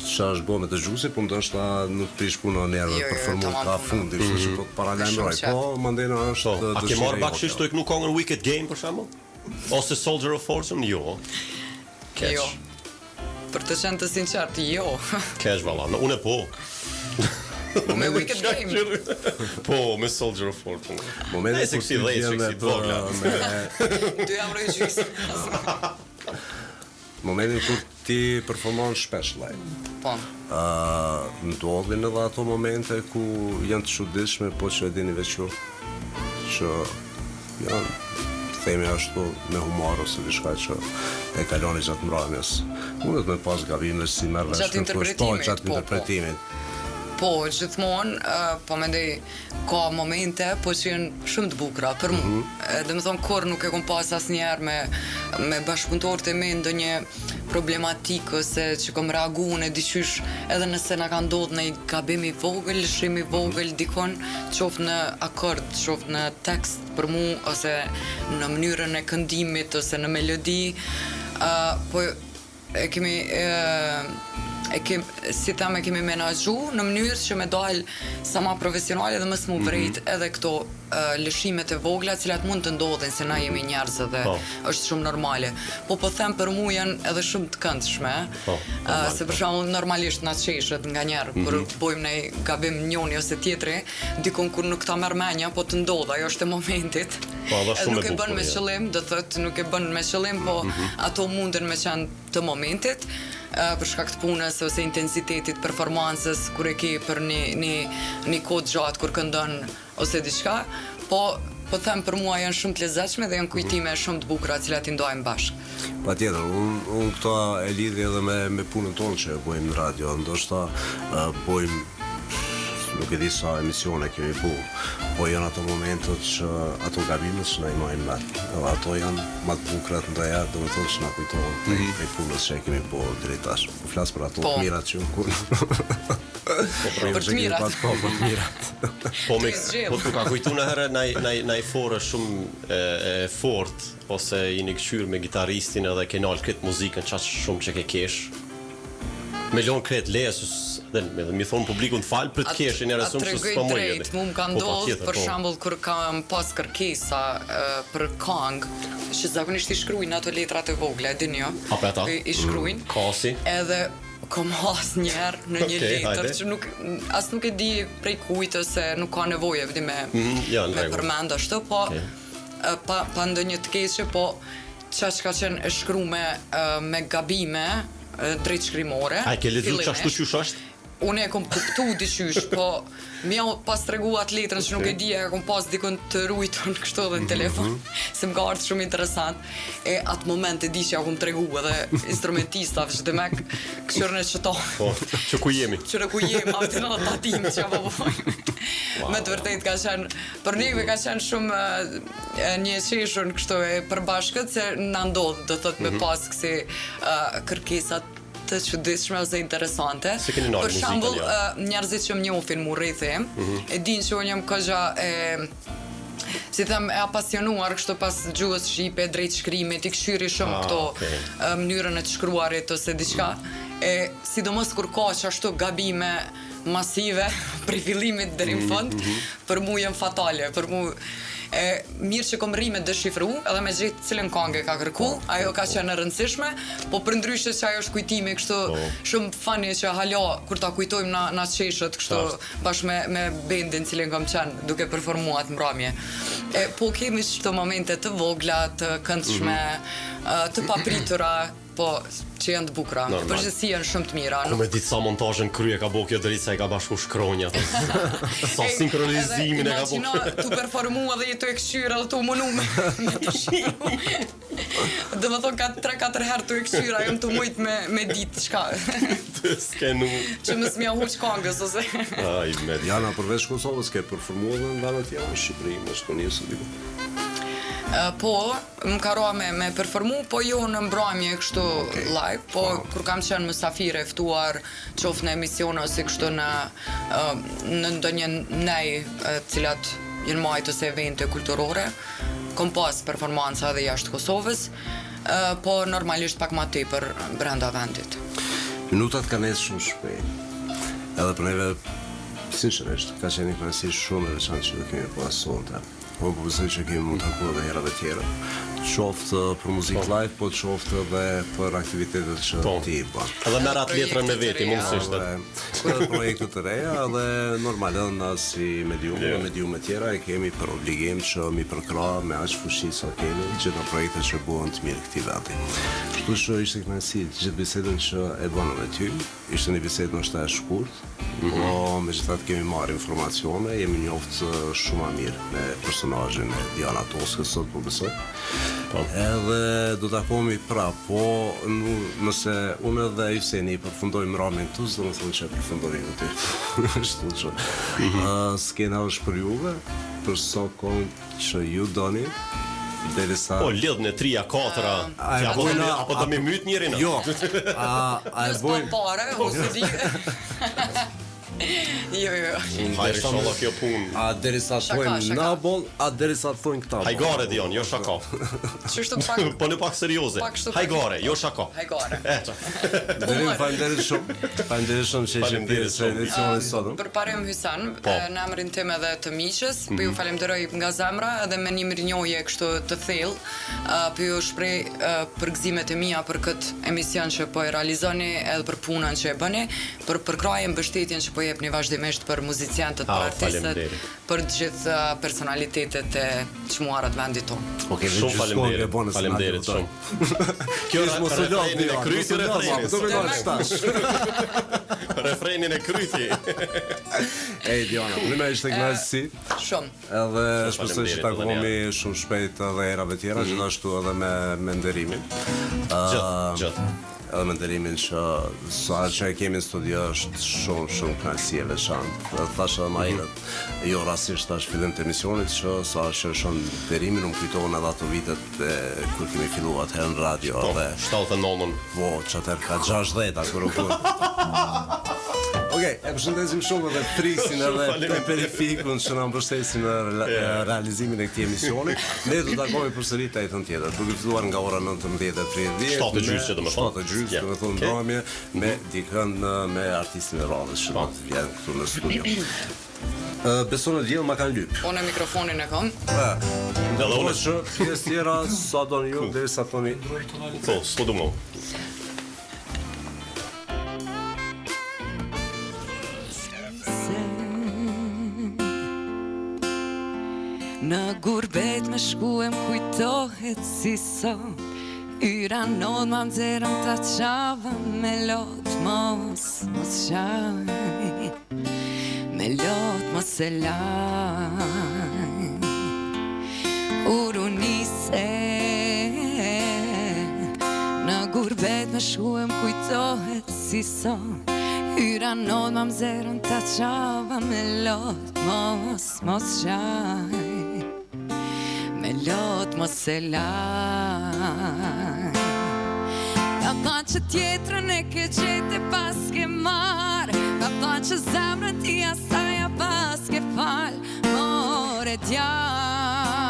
S1: që është bo me të gjusi, po ndoshta nuk prish punë në njerë dhe përformu ka fundi, kështu që po të paralajmëroj. Po, mandena është
S2: A ke marrë bakshish të e kënu kongën Wicked Game, për shembull? Ose Soldier of Fortune? Jo. Keq.
S3: Jo. Për të qenë të sinqert, jo.
S2: Keq valla, unë po.
S3: Me Wicked Game.
S2: Po, me Soldier of Fortune.
S1: Momentin
S2: kur ti vjen me
S3: 2 euro i gjysë.
S1: momentin kur ti performon shpesh live.
S3: Po.
S1: Ndodhin edhe ato momente ku janë të çuditshme, po që e dini veç ju që janë themi ashtu me humor ose diçka që e kaloni gjatë mbrëmjes. Mundet me pas gabime si merr vesh.
S3: Gjatë interpretimit. Po, gjithmonë, po mendoj ka momente, po që janë shumë të bukura për mua. Dhe më thonë, kur nuk e kom pas asnjëherë me bashkëpunëtorët e mi ndonjë problematikë ose që kom reagu në diqysh edhe nëse na ka ndodhur në gabim i vogël, lëshim i vogël dikon, qoftë në akord, qoftë në tekst për mua ose në mënyrën e këndimit ose në melodi, po e kemi kemi menaxhu në mënyrë që me dalë sa ma profesionale dhe më smu vrejt edhe këto lëshimet e vogla cilat mund të ndodhen se na jemi njerëz dhe është shumë normale. Po them për mua janë edhe shumë të këndshme. Se për shembull normalisht na çeshet nganjëherë kur bëjmë ne gabim njëri ose tjetri, dikon kur nuk ta merr mendja, po të ndodh, ajo është e momentit. Nuk e bën me qëllim, do thotë nuk e bën me qëllim, po ato munden me qenë të momentit. Për shkak të punës ose intensitetit performancës kur e ke për një kohë gjatë kur këndon ose diçka, po them për mua janë shumë të lezetshme dhe janë kujtime shumë të bukura të cilat i ndajmë bashkë.
S1: Patjetër, unë këto e lidhi edhe me punën tonë që bëjmë në radio, ndoshta bëjmë nuk e di sa emisione kemi bu, po janë ato momentet që ato gabimet që na i mojnë me. Edhe ato janë më të bukura ndoja, domethënë që na kujtohen prej punës që kemi bu deri tash. Po flas për ato të mirat që unë
S3: për të mirat.
S1: Po për të mirat.
S2: Po të ka kujtu në herë na i forë shumë e fort ose i një këshyrë me gitaristin edhe ke nalë këtë muzikën qash shumë që ke kesh. Me lonë kretë lesës dhe mi thonë publikun të falë për të kesh e një resum që s'pa mojë edhe.
S3: Mu më ka ndodhë, për shambull, kur kam pas kërkesa për këngë, që zakonisht i shkruajnë ato letrat e vogla, e dini jo? I shkruajnë.
S2: Kasi.
S3: Edhe kom has njerë në një letër që as nuk e di prej kujt ose nuk ka nevojë me përmend ashtu, po pa ndonjë të keqe, po qa që ka qenë e shkrume me gabime drejt shkrimore.
S2: A ke lexuar çashtu qysh është?
S3: Unë e kom kuptu diqysh, po mja pas tregu atë letrën që nuk e dija, e kom pas dikun të rujtën kështu dhe në telefon, se më ka ardhur shumë interesant. E atë moment e di që ja kom tregu edhe instrumentista, që dhe me këshërën e qëto.
S2: Po, që ku jemi?
S3: Qërë ku jemi, atë në tatim që po po. Me të vërtet ka qenë, për neve ka qenë shumë një qeshën kështu e përbashkët, se në ndodhë, do thot me pas kësi kërkesat të çuditshme ose interesante. Për shembull, njerëzit që më njohin mu rrethi, e dinë që unë jam këgja si them e apasionuar kështu pas gjuhës shqipe drejt shkrimit, I këshyri shumë këto mënyrën e të shkruarit ose diçka. E sidomos kur ka ashtu gabime masive prej fillimit deri në fund, për mua janë fatale, për mua mirë që kom rime dëshifru, edhe me gjithë cilën këngë ka kërku, ajo ka qenë e rëndësishme, po për ndryshe që ajo është kujtimi kështu shumë funny që hala kur ta kujtojmë na qeshët kështu bashkë me bendin cilën kam qenë duke performuar mbrëmje. Po kemi çdo momente të vogla, të këndshme, të papritura, po që janë të bukura. Përgjithësi janë shumë të mira.
S2: Ku me ditë sa montazhin krye ka bëu kjo drejt sa I ka bashku shkronjat. Sa sinkronizimin e ka bëu.
S3: Imagjino tu performua dhe jetu e këshyra dhe tu munu me të shiru. Dhe më thonë ka 3-4 herë tu e këshyra, jam tu mujt me ditë shka.
S2: Të skenu.
S3: Që më s'mja huq kongës ose.
S2: Ai me.
S1: Jana, përveç Kosovës, ke performuar në vendet tjera në Shqipëri, në Shkonisë diku?
S3: Po, më ka roa me performu, po jo në mbrëmje kështu live, po kur kam qenë mysafire ftuar qoftë në emisione ose kështu në ndonjë nej cilat janë majt ose evente kulturore, kom pas performanca edhe jashtë Kosovës, po normalisht pak ma tepër brenda vendit.
S1: Minutat kanë ecë shumë shpejt. Edhe për neve, sinqerisht, ka qenë një kënaqësi shumë e veçantë që do kemi pas sonte. Po besoj që kemi mund të takuar edhe herave tjera. Qoftë për muzikë live, po qoftë edhe për aktivitetet që ti bën.
S2: Edhe merr atë letrën me veti, mundësisht.
S1: Për projekte të reja, edhe normal edhe na si mediume tjera e kemi për obligim që mi përkra me aq fuqi sa kemi gjithë projektet që bëhen të mirë këtij veti. Kështu që ishte kënaqësi gjithë bisedën që e bëna me ty. Ishte një bisedë ndoshta e shkurtë, po megjithatë kemi marrë informacione, jemi njoftë shumë mirë me personazhin e Diana Toskës sot po besoj. Edhe do takohemi prapë, po nëse unë dhe Juseni përfundojmë ramin këtu, do të thonë që përfundojmë këtu. Kështu që skena është për juve, për sa kohë që ju doni. Derisa
S2: po lidh në 3-4 apo do më myt njërin.
S1: Jo. A e bojmë
S3: pare ose di. Jo.
S2: Hajde inshallah kjo punë.
S1: A derisa thojmë Nabol, a derisa thojmë këta.
S2: Hajgare Dion, jo shaka.
S3: Ç'është pak.
S2: Po në pak serioze. Hajgare, jo shaka.
S3: Hajgare.
S1: Deri faleminderit shumë. Faleminderit shumë që ishim pjesë e edicionit sot.
S3: Përparim Hysan, në emrin tim edhe të miqës, po ju falenderoj nga zemra edhe me një mirënjohje kështu të thellë, po ju shpreh përgëzimet e mia për këtë emision që po e realizoni edhe për punën që e bëni, për përkrajen mbështetjen që po jepni vazhdimisht për muziciantët, për artistët, për të gjithë personalitetet e çmuara të vendit tonë.
S1: Okej,
S2: shumë faleminderit shumë. Kjo është refrenin e kryti refrenit.
S1: Do të bëj tash.
S2: Refrenin e kryti.
S1: Ej Diana, prima ishte kënaqësi.
S3: Shumë.
S1: Edhe shpresoj që takohemi shumë shpejt edhe herave tjera, gjithashtu edhe me nderimin.
S2: Gjatë.
S1: Edhe me nderimin që sa që e kemi në studio është shumë kënaqësi e veçantë. Thash edhe më herët, jo rastisht tash fillim të emisionit që sa që shon nderimin më kujtohen edhe ato vitet kur kemi filluar atëherë në radio edhe
S2: 79-ën.
S1: Po, çfarë ka 60 kur u bë. Okej, e përshëndesim shumë edhe Frisin edhe Perifikun që na mbështesin në realizimin e këtij emisioni. Ne do të takohemi përsëri të jetën tjetër, duke filluar nga ora 19:30.
S2: 7:30 domethënë.
S1: 7:30, domethënë mbrëmje me dikën me artistin e radhës që do të vjen këtu në studio. Beson në diell ma kanë lyp.
S3: Unë mikrofonin e kam.
S1: Edhe unë që pjesë tjera sa doni ju derisa thoni.
S2: Po, s'po dumo.
S5: Në gurbet me shkuem kujtohet si sot Yra nåd man zerën të qava me lot mos qaj Me lot mos e laj Urunise Në gurbet me shkuem kujtohet si son Yra nåd man zerën të qava me lot mos qaj Me lot mos e laj Ka thonë që tjetrën e ke gjete pas ke marë Ka thonë që zemrën ti asaja pas ke fal More djall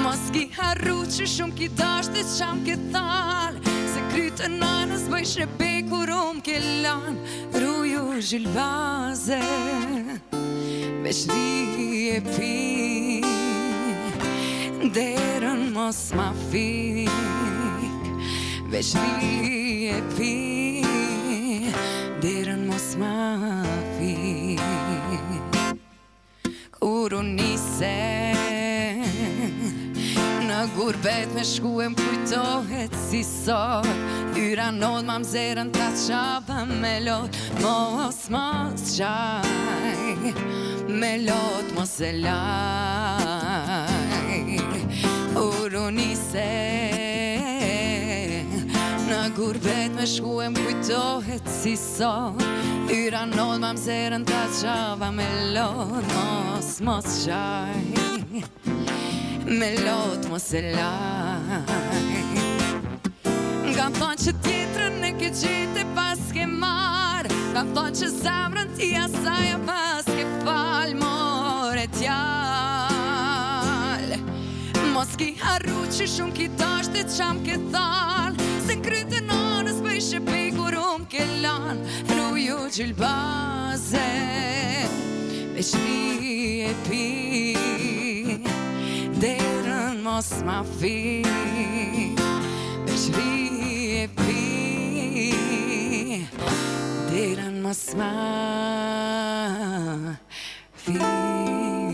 S5: Mos ki harru që shumë ki dashte qam ke thal Se krytë nanës bëjsh e be kur ke lan Ruju zhilbaze Veshri e pi Derën mos ma fik Veshri e pi Derën mos ma fik Kur unise Në gurbet me shkuem kujtohet si sot Yra nåd ma mzerën ta qava me lot Mos qaj Me lot mos e laj Urunise Në gurbet me shkuem kujtohet si sot Yra nåd ma mzerën ta qava me lot Mos qaj Me lot mos e laj Ka thonë që tjetrën e ke gjete pas ke marë Ka thonë që zemrën ti asaja pas ke fal More djall Mos ki harru që shumë ki dashte qam ke thal Se krytë nanës bëjsh e pe kur ke lan Ruju gjilbaze Veshri e pi Derën mos ma fik Veshri e pi Derën mos ma fik